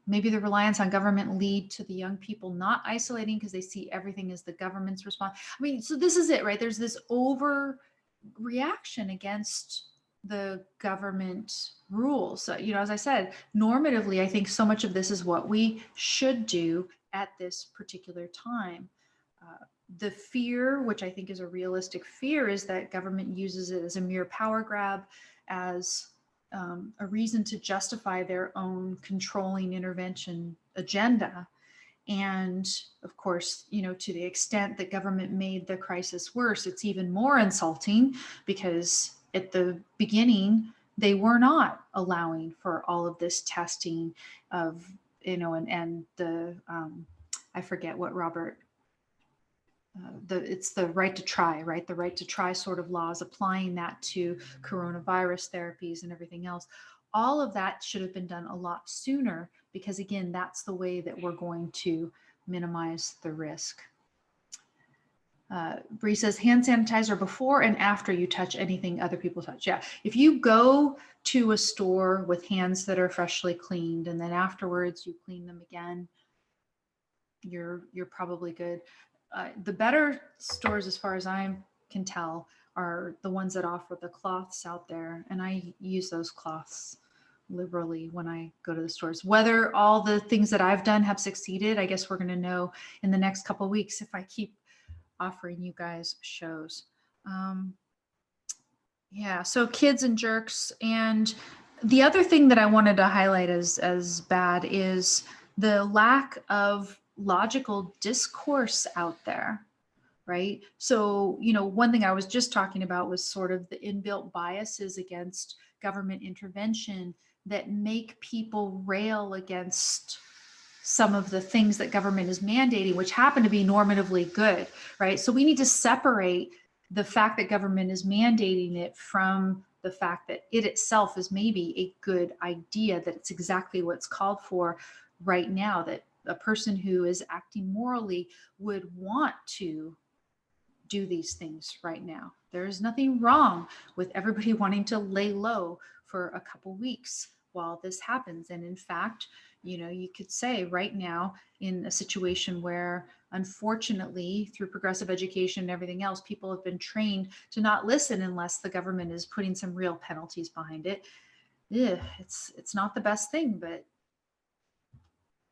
[SPEAKER 1] Maybe the reliance on government lead to the young people not isolating because they see everything as the government's response. I mean, so this is it, right? There's this overreaction against the government rules. So, as I said, normatively, I think so much of this is what we should do at this particular time. The fear, which I think is a realistic fear, is that government uses it as a mere power grab, as a reason to justify their own controlling intervention agenda. And of course, to the extent that government made the crisis worse, it's even more insulting because at the beginning, they were not allowing for all of this testing of, and the, I forget what Robert, it's the right to try, right? The right to try sort of laws, applying that to coronavirus therapies and everything else. All of that should have been done a lot sooner because, again, that's the way that we're going to minimize the risk. Bree says hand sanitizer before and after you touch anything other people touch. Yeah, if you go to a store with hands that are freshly cleaned and then afterwards you clean them again, you're probably good. The better stores, as far as I can tell, are the ones that offer the cloths out there. And I use those cloths liberally when I go to the stores. Whether all the things that I've done have succeeded, I guess we're going to know in the next couple of weeks if I keep offering you guys shows. Yeah, so kids and jerks. And the other thing that I wanted to highlight as bad is the lack of logical discourse out there, right? So, one thing I was just talking about was sort of the inbuilt biases against government intervention that make people rail against some of the things that government is mandating, which happen to be normatively good, right? So we need to separate the fact that government is mandating it from the fact that it itself is maybe a good idea, that it's exactly what's called for right now, that a person who is acting morally would want to do these things right now. There is nothing wrong with everybody wanting to lay low for a couple weeks while this happens. And in fact, You could say right now, in a situation where, unfortunately, through progressive education and everything else, people have been trained to not listen unless the government is putting some real penalties behind it. It's not the best thing, but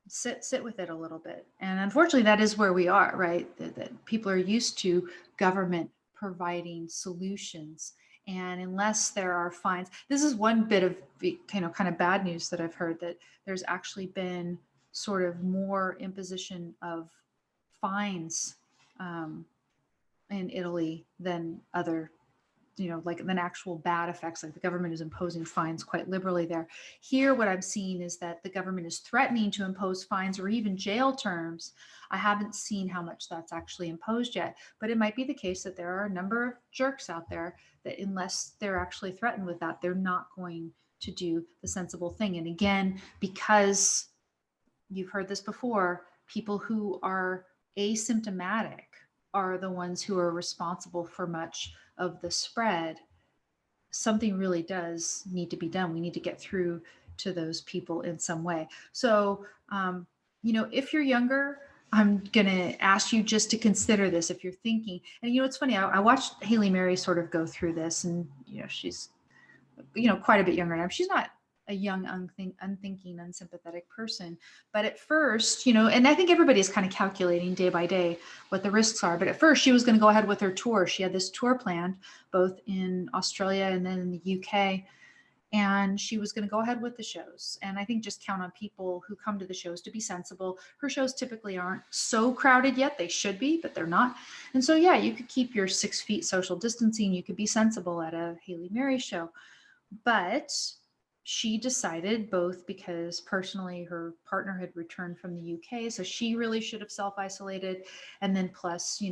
[SPEAKER 1] sit with it a little bit. And unfortunately, that is where we are, right? That people are used to government providing solutions. And unless there are fines, this is one bit of kind of bad news that I've heard, that there's actually been sort of more imposition of fines in Italy than other, like than actual bad effects. Like the government is imposing fines quite liberally there. Here, what I'm seeing is that the government is threatening to impose fines or even jail terms. I haven't seen how much that's actually imposed yet, but it might be the case that there are a number of jerks out there that, unless they're actually threatened with that, they're not going to do the sensible thing. And again, because you've heard this before, people who are asymptomatic are the ones who are responsible for much of the spread. Something really does need to be done. We need to get through to those people in some way. So, if you're younger, I'm going to ask you just to consider this if you're thinking. And, it's funny, I watched Haley Mary sort of go through this, and, she's, quite a bit younger than I'm. She's not a young, unthinking, unsympathetic person. But at first, and I think everybody is kind of calculating day by day what the risks are. But at first, she was going to go ahead with her tour. She had this tour planned both in Australia and then in the UK. And she was going to go ahead with the shows. And I think just count on people who come to the shows to be sensible. Her shows typically aren't so crowded yet. They should be, but they're not. And so, yeah, you could keep your 6 feet social distancing. You could be sensible at a Haley Mary show. But she decided, both because personally her partner had returned from the UK, so she really should have self-isolated, and then plus,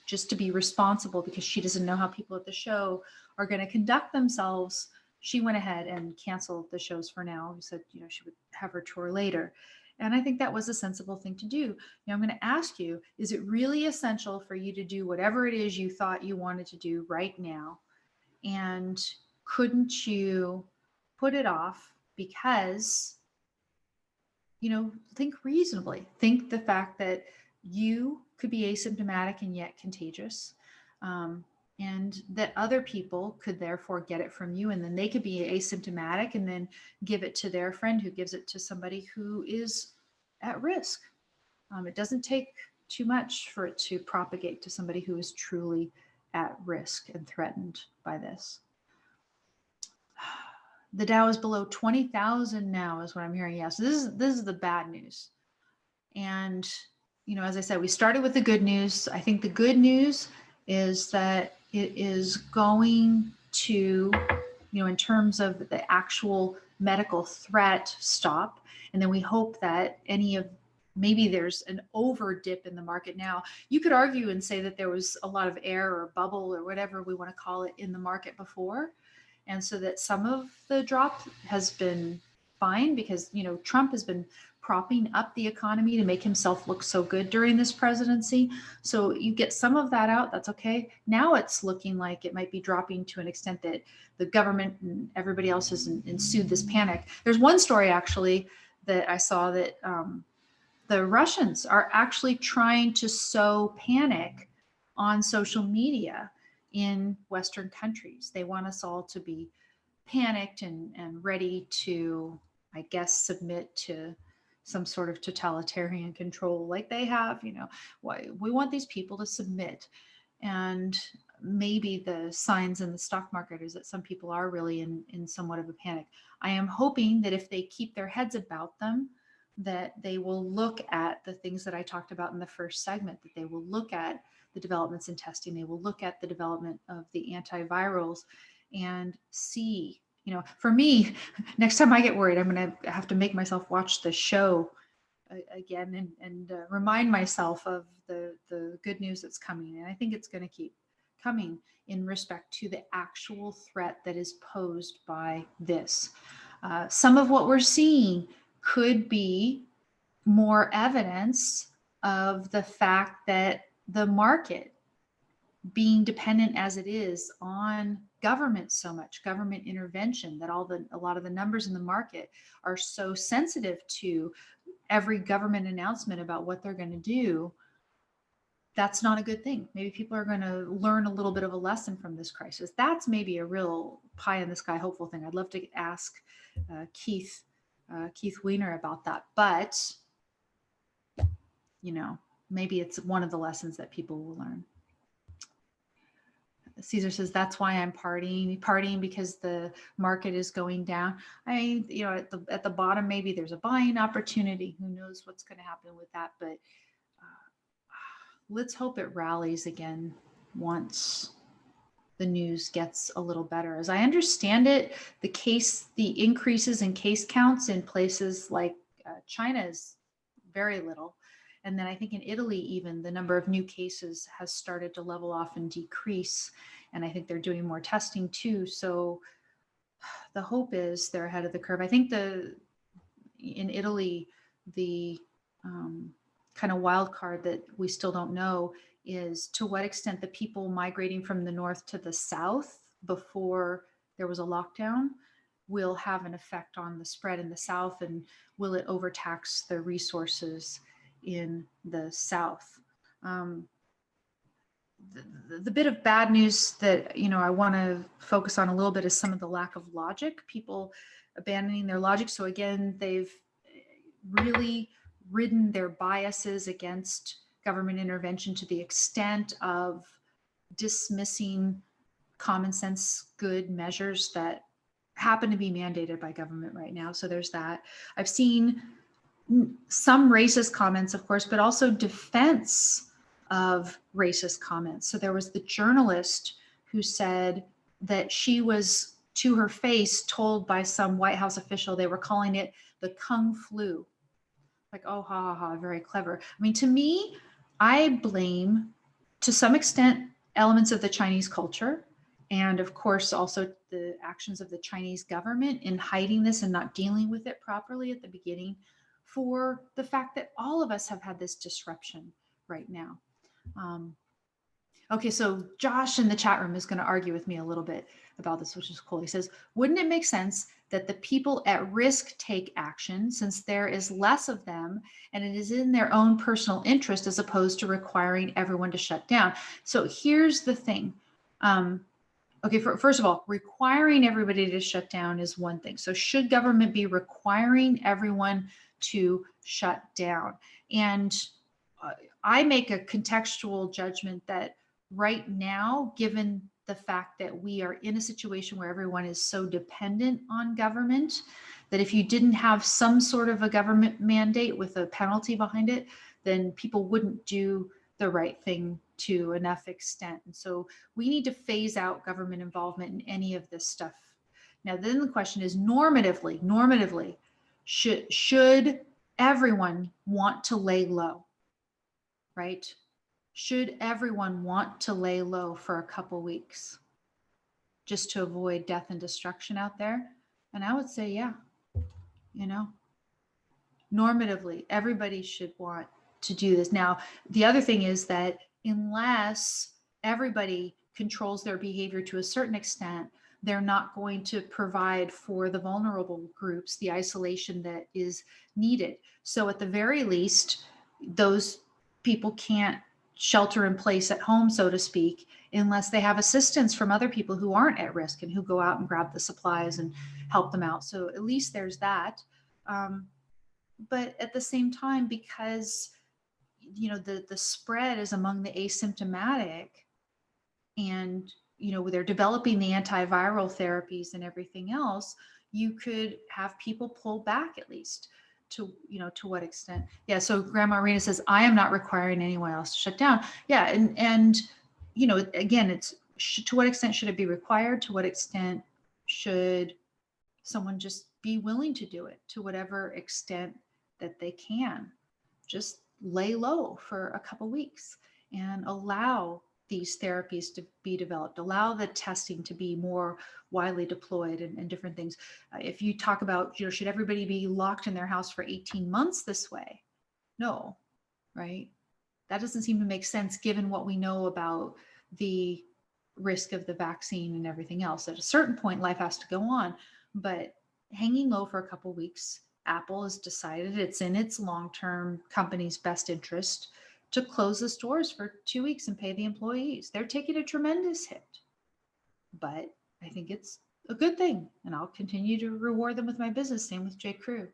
[SPEAKER 1] just to be responsible, because she doesn't know how people at the show are going to conduct themselves, she went ahead and canceled the shows for now. She said, she would have her tour later. And I think that was a sensible thing to do. I'm going to ask you, is it really essential for you to do whatever it is you thought you wanted to do right now? And couldn't you put it off because, think reasonably. Think the fact that you could be asymptomatic and yet contagious, and that other people could therefore get it from you, and then they could be asymptomatic and then give it to their friend who gives it to somebody who is at risk. It doesn't take too much for it to propagate to somebody who is truly at risk and threatened by this. The Dow is below 20,000 now, is what I'm hearing. Yeah, so this is the bad news. And, as I said, we started with the good news. I think the good news is that it is going to, in terms of the actual medical threat, stop. And then we hope that maybe there's an over dip in the market now. You could argue and say that there was a lot of air or bubble or whatever we want to call it in the market before. And so that some of the drop has been fine because, Trump has been propping up the economy to make himself look so good during this presidency. So you get some of that out, that's okay. Now it's looking like it might be dropping to an extent that the government and everybody else has ensued this panic. There's one story actually that I saw that the Russians are actually trying to sow panic on social media in Western countries. They want us all to be panicked and ready to, I guess, submit to some sort of totalitarian control like they have. We want these people to submit. And maybe the signs in the stock market is that some people are really in somewhat of a panic. I am hoping that if they keep their heads about them, that they will look at the things that I talked about in the first segment, that they will look at the developments in testing, they will look at the development of the antivirals and see, for me, next time I get worried, I'm going to have to make myself watch the show again and remind myself of the good news that's coming. And I think it's going to keep coming in respect to the actual threat that is posed by this. Some of what we're seeing could be more evidence of the fact that the market being dependent as it is on government so much, government intervention, that a lot of the numbers in the market are so sensitive to every government announcement about what they're going to do. That's not a good thing. Maybe people are going to learn a little bit of a lesson from this crisis. That's maybe a real pie in the sky hopeful thing. I'd love to ask Keith Weiner about that. But, maybe it's one of the lessons that people will learn. Caesar says, that's why I'm partying because the market is going down. At the bottom, maybe there's a buying opportunity. Who knows what's going to happen with that? But let's hope it rallies again once the news gets a little better. As I understand it, the increases in case counts in places like China is very little. And then I think in Italy, even the number of new cases has started to level off and decrease. And I think they're doing more testing too. So the hope is they're ahead of the curve. I think in Italy, the kind of wild card that we still don't know is to what extent the people migrating from the north to the south before there was a lockdown will have an effect on the spread in the south, and will it overtax the resources in the south. The bit of bad news that I want to focus on a little bit is some of the lack of logic, people abandoning their logic. So again, they've really ridden their biases against government intervention to the extent of dismissing common sense good measures that happen to be mandated by government right now. So there's that. I've seen some racist comments, of course, but also defense of racist comments. So there was the journalist who said that she was, to her face, told by some White House official, they were calling it the Kung flu. Like, oh, ha, ha, ha, very clever. I mean, to me, I blame, to some extent, elements of the Chinese culture, and of course, also the actions of the Chinese government in hiding this and not dealing with it properly at the beginning, for the fact that all of us have had this disruption right now. Okay, so Josh in the chat room is going to argue with me a little bit about this, which is cool. He says, wouldn't it make sense that the people at risk take action since there is less of them and it is in their own personal interest as opposed to requiring everyone to shut down? So here's the thing. Okay, first of all, requiring everybody to shut down is one thing. So should government be requiring everyone to shut down? And I make a contextual judgment that right now, given the fact that we are in a situation where everyone is so dependent on government, that if you didn't have some sort of a government mandate with a penalty behind it, then people wouldn't do the right thing to enough extent. And so we need to phase out government involvement in any of this stuff. Now, then the question is normatively, should everyone want to lay low, right? Should everyone want to lay low for a couple weeks just to avoid death and destruction out there? And I would say, yeah, normatively, everybody should want to do this. Now, the other thing is that unless everybody controls their behavior to a certain extent, they're not going to provide for the vulnerable groups the isolation that is needed. So at the very least, those people can't shelter in place at home, so to speak, unless they have assistance from other people who aren't at risk and who go out and grab the supplies and help them out. So at least there's that. But at the same time, because the spread is among the asymptomatic, and they're developing the antiviral therapies and everything else, you could have people pull back at least. To what extent? Yeah. So Grandma Arena says, I am not requiring anyone else to shut down. Yeah. And again, it's to what extent should it be required? To what extent should someone just be willing to do it? To whatever extent that they can, just lay low for a couple weeks and allow these therapies to be developed, allow the testing to be more widely deployed and different things. If you talk about, should everybody be locked in their house for 18 months this way? No, right? That doesn't seem to make sense given what we know about the risk of the vaccine and everything else. At a certain point, life has to go on, but hanging low for a couple of weeks, Apple has decided it's in its long-term company's best interest to close the stores for 2 weeks and pay the employees. They're taking a tremendous hit, but I think it's a good thing, and I'll continue to reward them with my business. Same with J. Crew.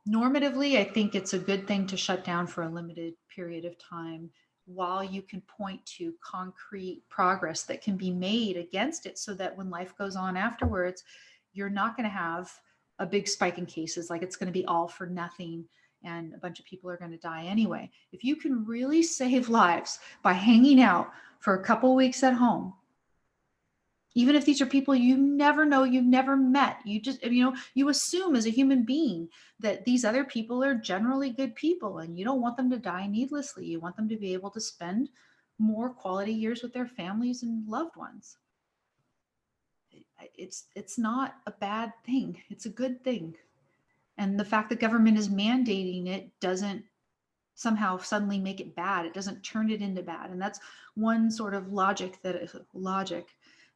[SPEAKER 1] Normatively, I think it's a good thing to shut down for a limited period of time while you can point to concrete progress that can be made against it, so that when life goes on afterwards, you're not going to have a big spike in cases, like it's going to be all for nothing and a bunch of people are going to die anyway. If you can really save lives by hanging out for a couple weeks at home, even if these are people you never know, you've never met, you just, you assume as a human being that these other people are generally good people, and you don't want them to die needlessly. You want them to be able to spend more quality years with their families and loved ones. It's not a bad thing. It's a good thing. And the fact that government is mandating it doesn't somehow suddenly make it bad. It doesn't turn it into bad. And that's one sort of logic that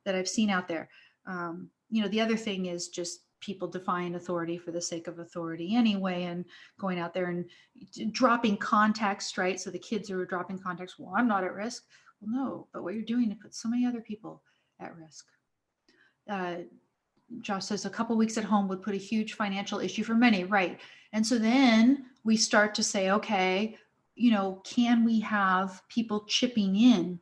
[SPEAKER 1] I've seen out there. The other thing is just people defying authority for the sake of authority anyway, and going out there and dropping context, right? So the kids who are dropping context, well, I'm not at risk. Well, no, but what you're doing to put so many other people at risk. Josh says a couple weeks at home would put a huge financial issue for many, right? And so then we start to say, okay, can we have people chipping in?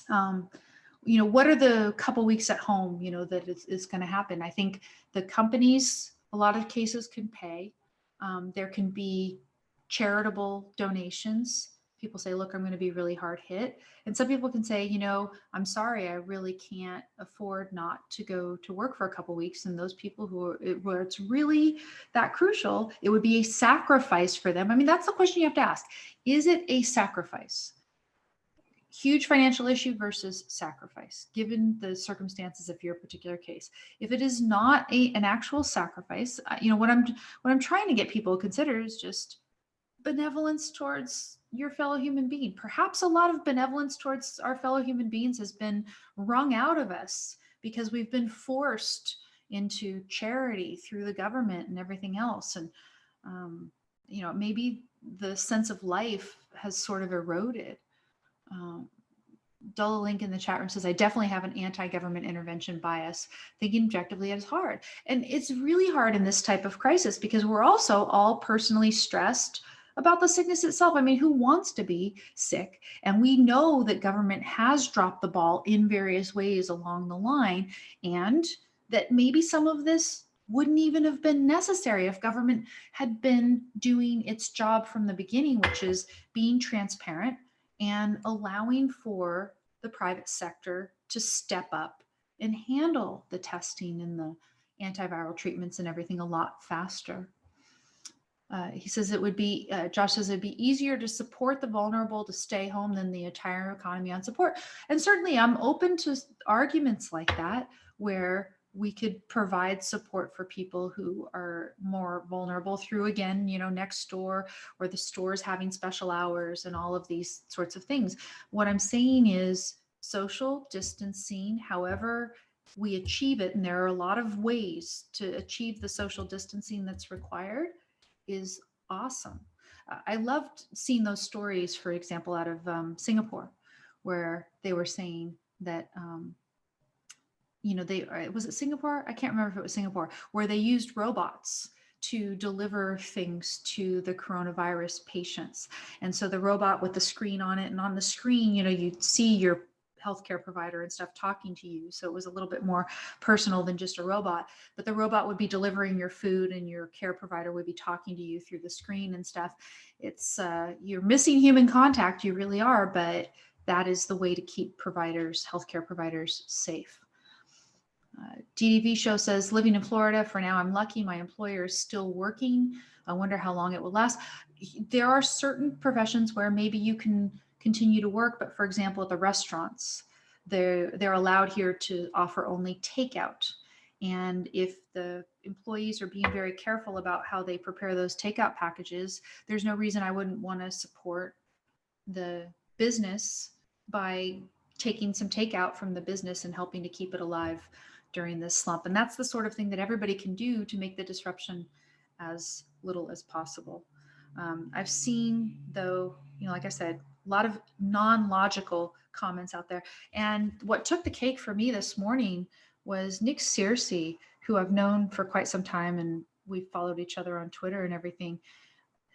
[SPEAKER 1] What are the couple weeks at home, that is going to happen? I think the companies, a lot of cases, can pay. There can be charitable donations. People say, look, I'm going to be really hard hit. And some people can say, I'm sorry, I really can't afford not to go to work for a couple weeks. And those people where it's really that crucial, it would be a sacrifice for them. I mean, that's the question you have to ask. Is it a sacrifice? Huge financial issue versus sacrifice, given the circumstances of your particular case. If it is not an actual sacrifice, what I'm trying to get people to consider is just benevolence towards your fellow human being. Perhaps a lot of benevolence towards our fellow human beings has been wrung out of us because we've been forced into charity through the government and everything else. And, maybe the sense of life has sort of eroded. Dulla Link in the chat room says, I definitely have an anti-government intervention bias. Thinking objectively is hard. And it's really hard in this type of crisis because we're also all personally stressed about the sickness itself. I mean, who wants to be sick? And we know that government has dropped the ball in various ways along the line, and that maybe some of this wouldn't even have been necessary if government had been doing its job from the beginning, which is being transparent and allowing for the private sector to step up and handle the testing and the antiviral treatments and everything a lot faster. He says Josh says it'd be easier to support the vulnerable to stay home than the entire economy on support. And certainly I'm open to arguments like that, where we could provide support for people who are more vulnerable through, again, Nextdoor, or the stores having special hours and all of these sorts of things. What I'm saying is social distancing, however we achieve it, and there are a lot of ways to achieve the social distancing that's required, is awesome. I loved seeing those stories, for example, out of Singapore, where they were saying that was it Singapore? I can't remember if it was Singapore, where they used robots to deliver things to the coronavirus patients. And so the robot with the screen on it, and on the screen, you'd see your healthcare provider and stuff talking to you. So it was a little bit more personal than just a robot, but the robot would be delivering your food and your care provider would be talking to you through the screen and stuff. It's, you're missing human contact, you really are, but that is the way to keep healthcare providers safe. DDV Show says, living in Florida for now, I'm lucky. My employer is still working. I wonder how long it will last. There are certain professions where maybe you can continue to work, but for example, at the restaurants, they're allowed here to offer only takeout. And if the employees are being very careful about how they prepare those takeout packages, there's no reason I wouldn't want to support the business by taking some takeout from the business and helping to keep it alive during this slump. And that's the sort of thing that everybody can do to make the disruption as little as possible. I've seen, though, like I said, a lot of non-logical comments out there. And what took the cake for me this morning was Nick Searcy, who I've known for quite some time, and we've followed each other on Twitter and everything.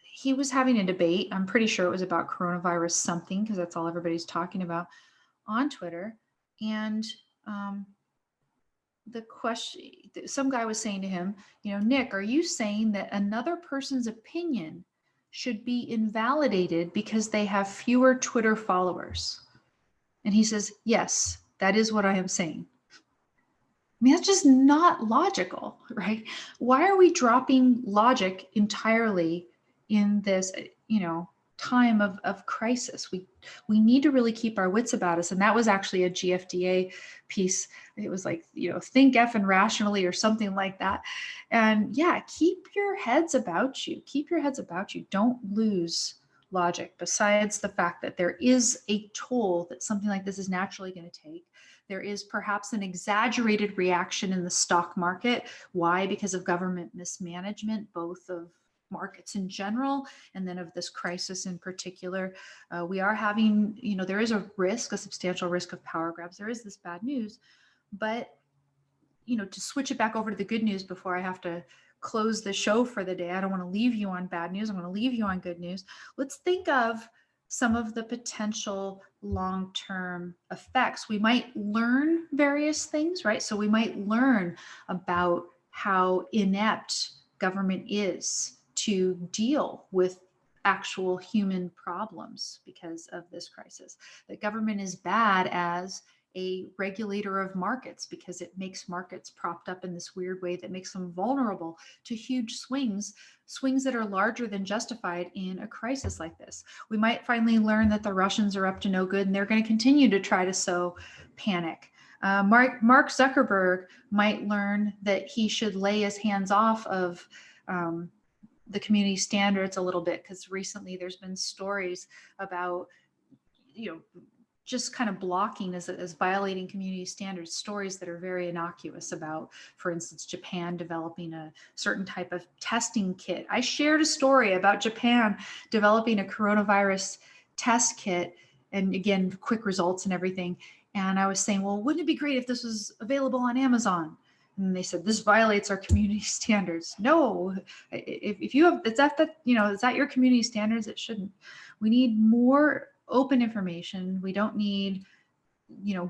[SPEAKER 1] He was having a debate. I'm pretty sure it was about coronavirus something, because that's all everybody's talking about on Twitter. And the question, some guy was saying to him, Nick, are you saying that another person's opinion should be invalidated because they have fewer Twitter followers? And he says, yes, that is what I am saying. I mean, that's just not logical, right? Why are we dropping logic entirely in this, time of crisis? We need to really keep our wits about us. And that was actually a GFDA piece. It was like, think effing rationally or something like that. And yeah, keep your heads about you. Keep your heads about you. Don't lose logic, besides the fact that there is a toll that something like this is naturally going to take. There is perhaps an exaggerated reaction in the stock market. Why? Because of government mismanagement, both of markets in general, and then of this crisis in particular. We are having, there is a risk, a substantial risk of power grabs. There is this bad news, but, to switch it back over to the good news before I have to close the show for the day. I don't want to leave you on bad news. I want to leave you on good news. Let's think of some of the potential long-term effects. We might learn various things, right? So we might learn about how inept government is to deal with actual human problems because of this crisis. That government is bad as a regulator of markets because it makes markets propped up in this weird way that makes them vulnerable to huge swings that are larger than justified in a crisis like this. We might finally learn that the Russians are up to no good and they're going to continue to try to sow panic. Mark Zuckerberg might learn that he should lay his hands off of the community standards a little bit, because recently there's been stories about, just kind of blocking as violating community standards, stories that are very innocuous about, for instance, Japan developing a certain type of testing kit. I shared a story about Japan developing a coronavirus test kit, and again, quick results and everything. And I was saying, well, wouldn't it be great if this was available on Amazon? And they said, this violates our community standards. No, if you have, it's at your community standards, it shouldn't. We need more open information. We don't need,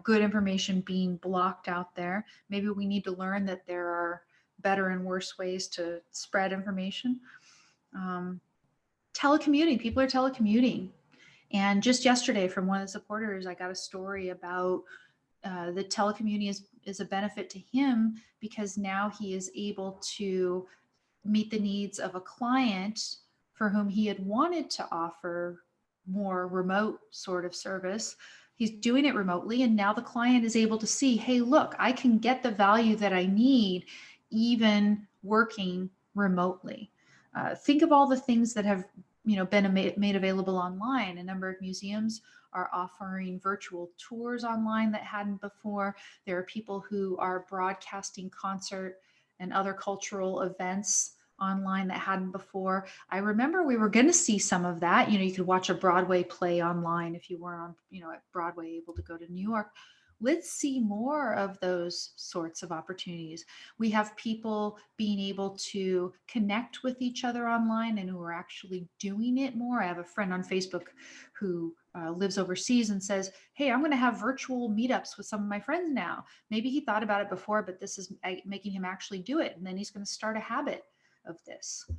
[SPEAKER 1] good information being blocked out there. Maybe we need to learn that there are better and worse ways to spread information. Telecommuting, people are telecommuting. And just yesterday from one of the supporters, I got a story about the telecommuting is a benefit to him because now he is able to meet the needs of a client for whom he had wanted to offer more remote sort of service. He's doing it remotely, and now the client is able to see, hey, look, I can get the value that I need even working remotely. Think of all the things that have been made available online. A number of museums are offering virtual tours online that hadn't before. There are people who are broadcasting concert and other cultural events online that hadn't before. I remember we were going to see some of that. You could watch a Broadway play online if you weren't on, at Broadway, able to go to New York. Let's see more of those sorts of opportunities. We have people being able to connect with each other online and who are actually doing it more. I have a friend on Facebook who lives overseas and says, hey, I'm going to have virtual meetups with some of my friends now. Maybe he thought about it before, but this is making him actually do it. And then he's going to start a habit of this.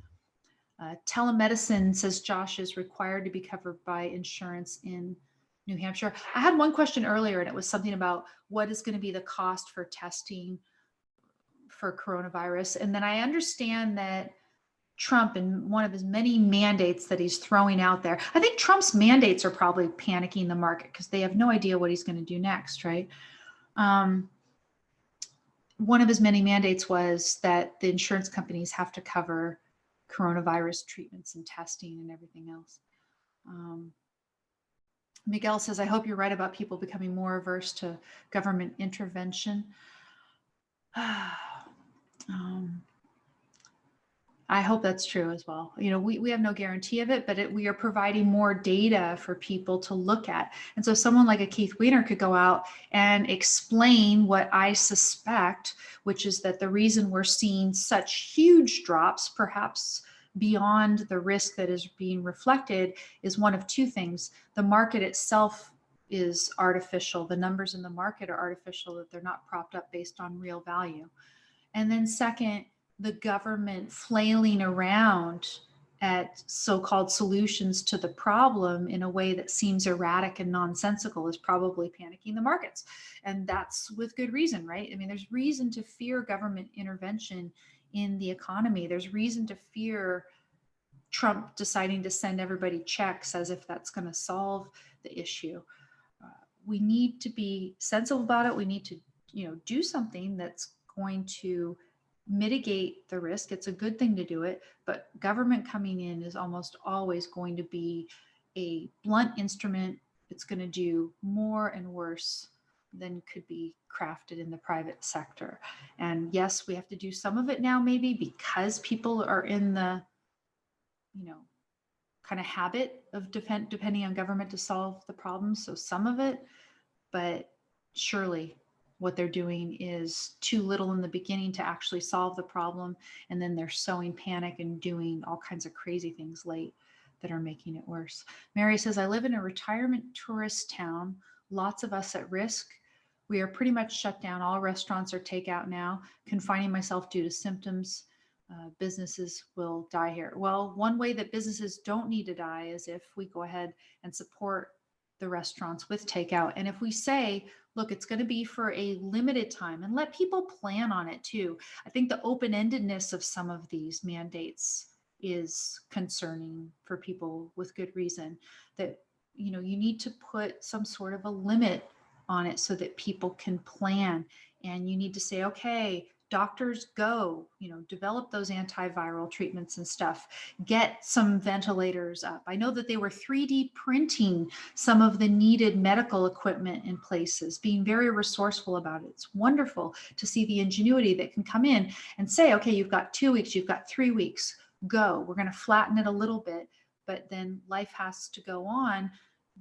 [SPEAKER 1] Telemedicine, says Josh, is required to be covered by insurance in New Hampshire. I had one question earlier, and it was something about what is going to be the cost for testing for coronavirus. And then I understand that Trump, and one of his many mandates that he's throwing out there, I think Trump's mandates are probably panicking the market because they have no idea what he's going to do next, right? One of his many mandates was that the insurance companies have to cover coronavirus treatments and testing and everything else. Miguel says, I hope you're right about people becoming more averse to government intervention. um, I hope that's true as well. You know, we have no guarantee of it, but we are providing more data for people to look at. And so someone like a Keith Weiner could go out and explain what I suspect, which is that the reason we're seeing such huge drops, perhaps beyond the risk that is being reflected, is one of two things. The market itself is artificial. The numbers in the market are artificial, that they're not propped up based on real value. And then second, the government flailing around at so-called solutions to the problem in a way that seems erratic and nonsensical is probably panicking the markets. And that's with good reason, right? I mean, there's reason to fear government intervention in the economy. There's reason to fear Trump deciding to send everybody checks as if that's going to solve the issue. We need to be sensible about it. We need to, do something that's going to mitigate the risk. It's a good thing to do it, but government coming in is almost always going to be a blunt instrument. It's going to do more and worse than could be crafted in the private sector. And yes, we have to do some of it now, maybe because people are in the, kind of habit of depending on government to solve the problem. So some of it, but surely what they're doing is too little in the beginning to actually solve the problem. And then they're sowing panic and doing all kinds of crazy things late that are making it worse. Mary says, I live in a retirement tourist town, lots of us at risk. We are pretty much shut down. All restaurants are takeout now, confining myself due to symptoms. Businesses will die here. Well, one way that businesses don't need to die is if we go ahead and support the restaurants with takeout. And if we say, look, it's going to be for a limited time, and let people plan on it too. I think the open-endedness of some of these mandates is concerning for people with good reason, that, you need to put some sort of a limit on it so that people can plan. And you need to say, okay, doctors, go, develop those antiviral treatments and stuff, get some ventilators up. I know that they were 3D printing some of the needed medical equipment in places, being very resourceful about it. It's wonderful to see the ingenuity that can come in and say, okay, you've got 2 weeks, you've got 3 weeks, go. We're going to flatten it a little bit, but then life has to go on,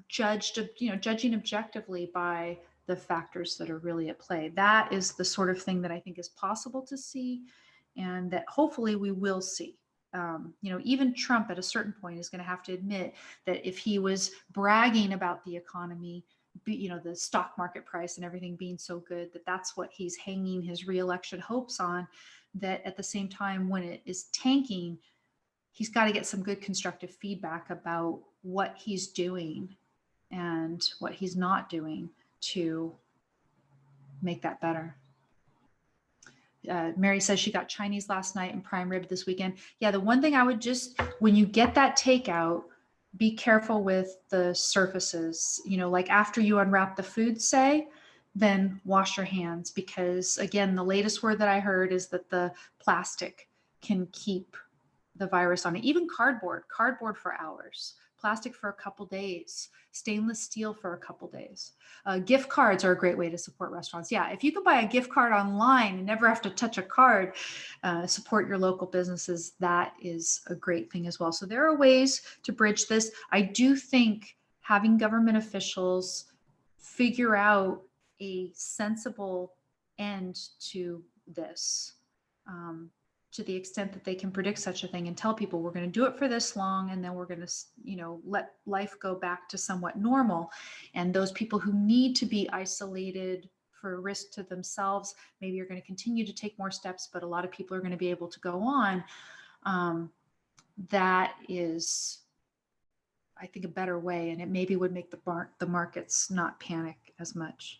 [SPEAKER 1] judging objectively by the factors that are really at play. That is the sort of thing that I think is possible to see, and that hopefully we will see. Even Trump at a certain point is going to have to admit that if he was bragging about the economy, the stock market price and everything being so good, that's what he's hanging his reelection hopes on, that at the same time, when it is tanking, he's got to get some good constructive feedback about what he's doing and what he's not doing to make that better. Mary says she got Chinese last night and prime rib this weekend. Yeah, the one thing I would when you get that takeout, be careful with the surfaces. Like after you unwrap the food, then wash your hands, because again, the latest word that I heard is that the plastic can keep the virus on it. Even cardboard for hours, plastic for a couple days, stainless steel for a couple days. Gift cards are a great way to support restaurants. Yeah, if you can buy a gift card online and never have to touch a card, support your local businesses, that is a great thing as well. So there are ways to bridge this. I do think having government officials figure out a sensible end to this, to the extent that they can predict such a thing and tell people we're going to do it for this long, and then we're going to, let life go back to somewhat normal. And those people who need to be isolated for risk to themselves, maybe are going to continue to take more steps, but a lot of people are going to be able to go on. That is, I think, a better way, and it maybe would make the markets not panic as much.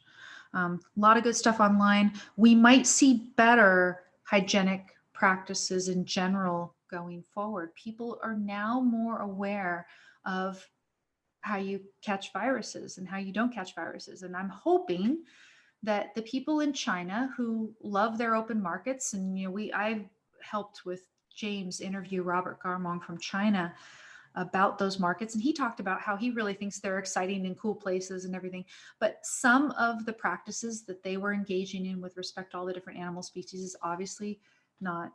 [SPEAKER 1] A lot of good stuff online. We might see better hygienic practices in general going forward. People are now more aware of how you catch viruses and how you don't catch viruses. And I'm hoping that the people in China who love their open markets, and I've helped with James interview Robert Garmong from China, about those markets. And he talked about how he really thinks they're exciting and cool places and everything. But some of the practices that they were engaging in with respect to all the different animal species is obviously not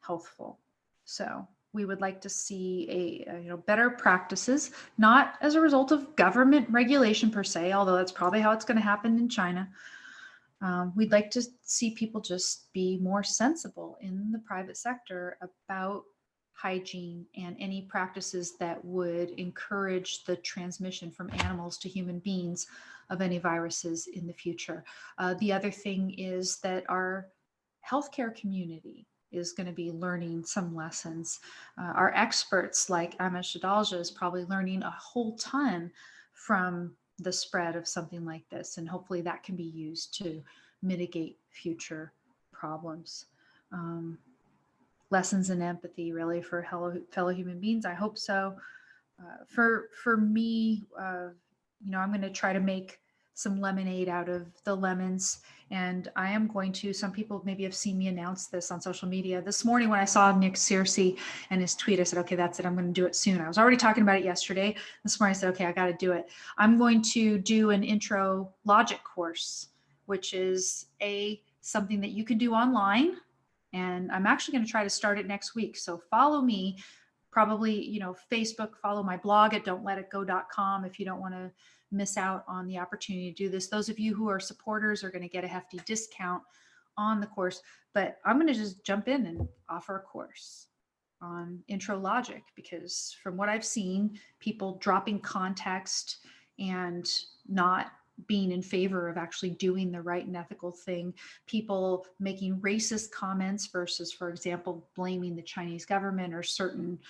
[SPEAKER 1] healthful. So we would like to see a better practices, not as a result of government regulation per se, although that's probably how it's going to happen in China. We'd like to see people just be more sensible in the private sector about hygiene and any practices that would encourage the transmission from animals to human beings of any viruses in the future. The other thing is that our healthcare community is going to be learning some lessons. Our experts like Amish Adalja is probably learning a whole ton from the spread of something like this, and hopefully that can be used to mitigate future problems. Lessons in empathy, really, for fellow human beings. I hope so. For me, I'm going to try to make some lemonade out of the lemons, and I am going to. Some people maybe have seen me announce this on social media. This morning, when I saw Nick Searcy and his tweet, I said, "Okay, that's it. I'm going to do it soon." I was already talking about it yesterday. This morning, I said, "Okay, I got to do it." I'm going to do an intro logic course, which is something that you can do online. And I'm actually going to try to start it next week. So follow me, probably, Facebook, follow my blog at don'tletitgo.com if you don't want to miss out on the opportunity to do this. Those of you who are supporters are going to get a hefty discount on the course, but I'm going to just jump in and offer a course on intro logic, because from what I've seen, people dropping context and not being in favor of actually doing the right and ethical thing, people making racist comments versus, for example, blaming the Chinese government or certain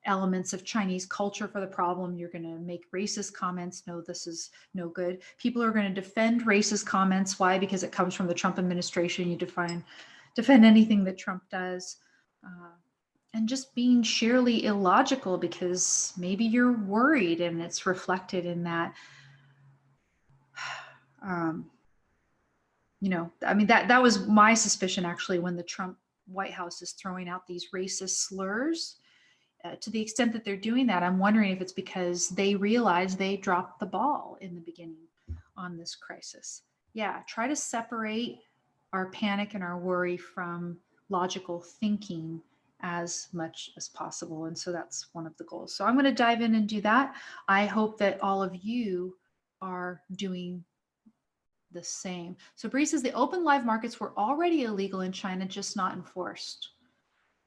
[SPEAKER 1] elements of Chinese culture for the problem. You're going to make racist comments. No, this is no good. People are going to defend racist comments. Why? Because it comes from the Trump administration. You defend anything that Trump does. And just being sheerly illogical because maybe you're worried and it's reflected in that. That was my suspicion, actually, when the Trump White House is throwing out these racist slurs. To the extent that they're doing that, I'm wondering if it's because they realize they dropped the ball in the beginning on this crisis. Yeah, try to separate our panic and our worry from logical thinking as much as possible. And so that's one of the goals. So I'm going to dive in and do that. I hope that all of you are doing the same. So Bree says the open live markets were already illegal in China, just not enforced.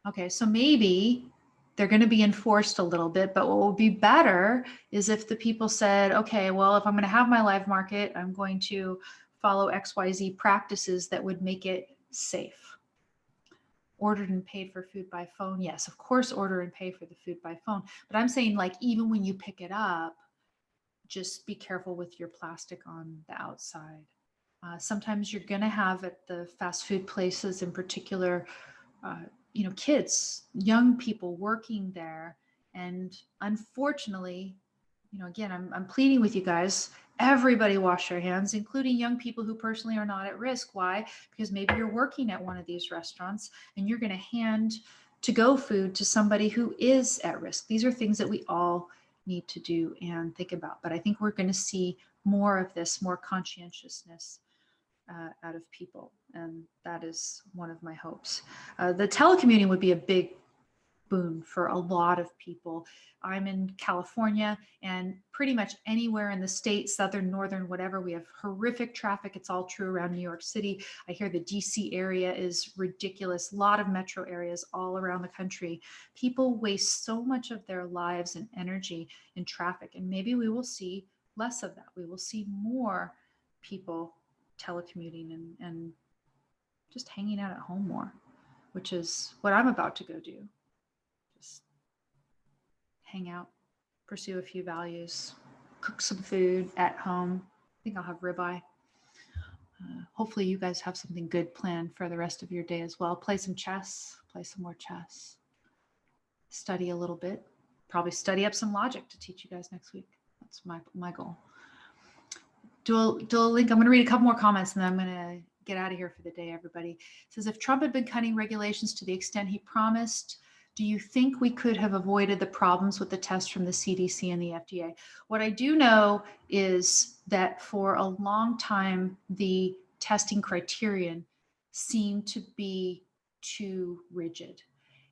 [SPEAKER 1] Okay, so maybe they're going to be enforced a little bit, but what would be better is if the people said, okay, well, if I'm going to have my live market, I'm going to follow XYZ practices that would make it safe. Ordered and paid for food by phone. Yes, of course, order and pay for the food by phone. But I'm saying, like, even when you pick it up, just be careful with your plastic on the outside. Sometimes you're going to have at the fast food places in particular, kids, young people working there. And unfortunately, again, I'm pleading with you guys, everybody wash your hands, including young people who personally are not at risk. Why? Because maybe you're working at one of these restaurants and you're going to hand to-go food to somebody who is at risk. These are things that we all need to do and think about. But I think we're going to see more of this, more conscientiousness out of people. And that is one of my hopes. The telecommuting would be a big boon for a lot of people. I'm in California, and pretty much anywhere in the state, southern, northern, whatever, we have horrific traffic. It's all true around New York City. I hear the DC area is ridiculous. A lot of metro areas all around the country. People waste so much of their lives and energy in traffic, and maybe we will see less of that. We will see more people telecommuting and just hanging out at home more, which is what I'm about to go do. Just hang out, pursue a few values, cook some food at home. I think I'll have ribeye. Hopefully you guys have something good planned for the rest of your day as well. Play some chess, play some more chess, study a little bit, probably study up some logic to teach you guys next week. That's my goal. Dual link. I'm going to read a couple more comments and then I'm going to get out of here for the day, everybody. It says, if Trump had been cutting regulations to the extent he promised Do you think we could have avoided the problems with the test from the CDC and the FDA? What I do know is that for a long time, the testing criterion seemed to be too rigid.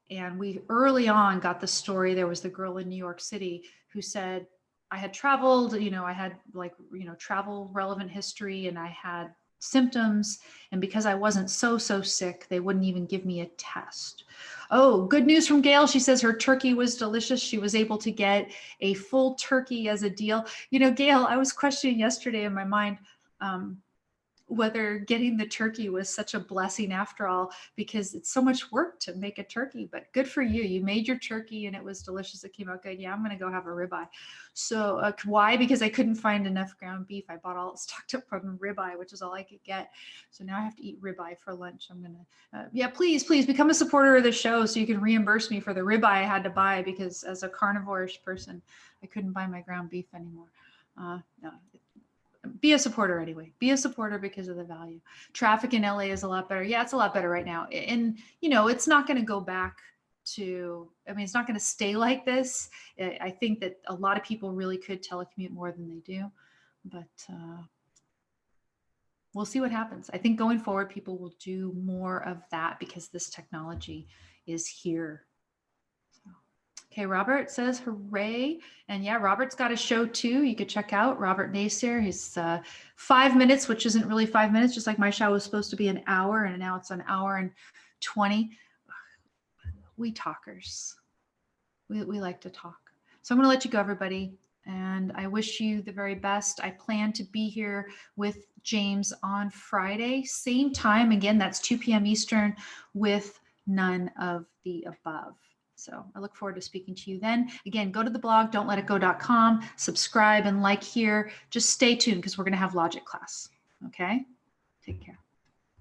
[SPEAKER 1] And we early on got the story. There was the girl in New York City who said, I had traveled, I had travel relevant history, and I had symptoms. And because I wasn't so sick, they wouldn't even give me a test. Oh, good news from Gail. She says her turkey was delicious. She was able to get a full turkey as a deal. Gail, I was questioning yesterday in my mind, whether getting the turkey was such a blessing after all, because it's so much work to make a turkey, but good for you. You made your turkey and it was delicious. It came out good. Yeah, I'm going to go have a ribeye. So why? Because I couldn't find enough ground beef. I bought all stocked up on ribeye, which is all I could get. So now I have to eat ribeye for lunch. I'm going to, yeah, please become a supporter of the show so you can reimburse me for the ribeye I had to buy, because as a carnivore-ish person, I couldn't buy my ground beef anymore. No. Be a supporter anyway. Be a supporter because of the value. Traffic in LA is a lot better. Yeah, it's a lot better right now. And, it's not going to go back to, it's not going to stay like this. I think that a lot of people really could telecommute more than they do. But we'll see what happens. I think going forward, people will do more of that because this technology is here. Okay, Robert says hooray. And yeah, Robert's got a show too. You could check out Robert Nacer. He's 5 minutes, which isn't really 5 minutes, just like my show was supposed to be an hour, and now it's an hour and 20. We talkers, we like to talk. So I'm going to let you go, everybody. And I wish you the very best. I plan to be here with James on Friday, same time. Again, that's 2 p.m. Eastern, with none of the above. So I look forward to speaking to you then. Again, go to the blog, don'tletitgo.com, subscribe and like here. Just stay tuned because we're going to have logic class. Okay? Take care.